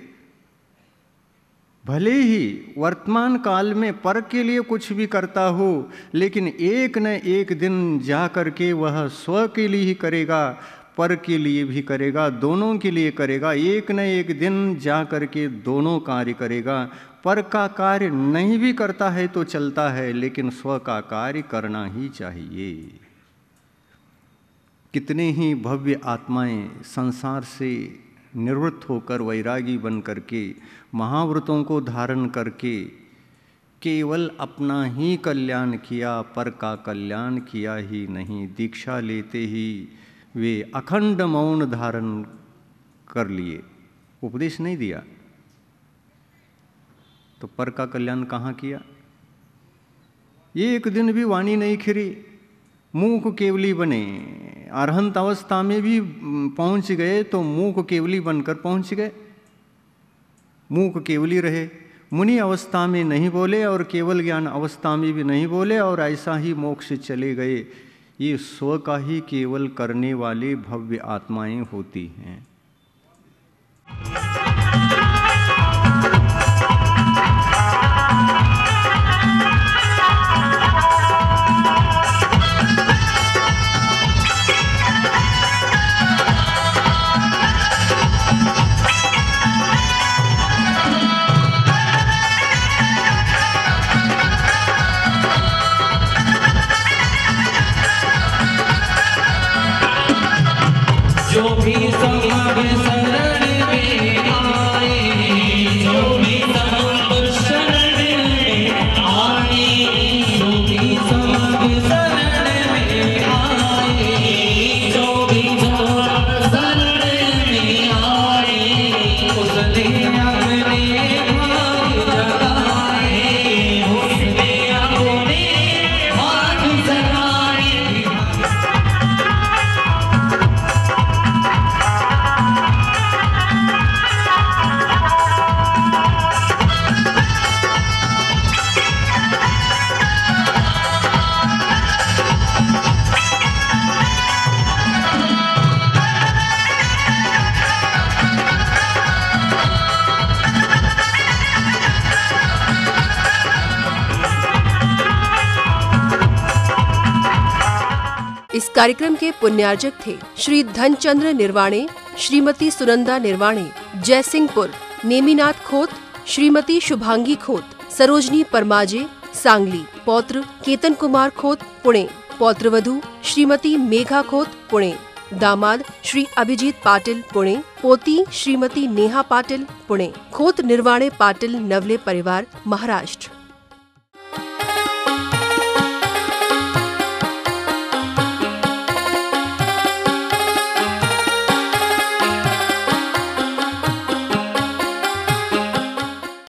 भले ही वर्तमान काल में पर के लिए कुछ भी करता हो, लेकिन एक न एक दिन जा कर के वह स्व के लिए ही करेगा, पर के लिए भी करेगा, दोनों के लिए करेगा। एक न एक दिन जा कर के दोनों कार्य करेगा। पर का कार्य नहीं भी करता है तो चलता है, लेकिन स्व का कार्य करना ही चाहिए। कितने ही भव्य आत्माएं संसार से निवृत्त होकर वैरागी बन करके महाव्रतों को धारण करके केवल अपना ही कल्याण किया, पर का कल्याण किया ही नहीं। दीक्षा लेते ही वे अखंड मौन धारण कर लिए, उपदेश नहीं दिया, तो पर का कल्याण कहाँ किया? ये एक दिन भी वाणी नहीं खिरी, मूक केवली बने। अरहंत अवस्था में भी पहुंच गए तो मूक केवली बनकर पहुंच गए, मूक केवली रहे। मुनि अवस्था में नहीं बोले और केवल ज्ञान अवस्था में भी नहीं बोले, और ऐसा ही मोक्ष चले गए। ये स्व का ही केवल करने वाले भव्य आत्माएं होती हैं। जो भी समाग शरण में आए, जो भी समाग शरण में आए, जो भी समाग शरण में आए, जो भी समाग शरण में आए, उसने अपने भाग जगाए, उसने अपने भाग जगाए। इस कार्यक्रम के पुण्यार्जक थे श्री धनचंद्र निर्वाणे, श्रीमती सुनंदा निर्वाणे, जयसिंहपुर, नेमिनाथ खोत, श्रीमती शुभांगी खोत, सरोजनी परमाजे, सांगली, पौत्र केतन कुमार खोत, पुणे, पौत्रवधू श्रीमती मेघा खोत, पुणे, दामाद श्री अभिजीत पाटिल, पुणे, पोती श्रीमती नेहा पाटिल, पुणे, खोत निर्वाणे पाटिल नवले परिवार, महाराष्ट्र।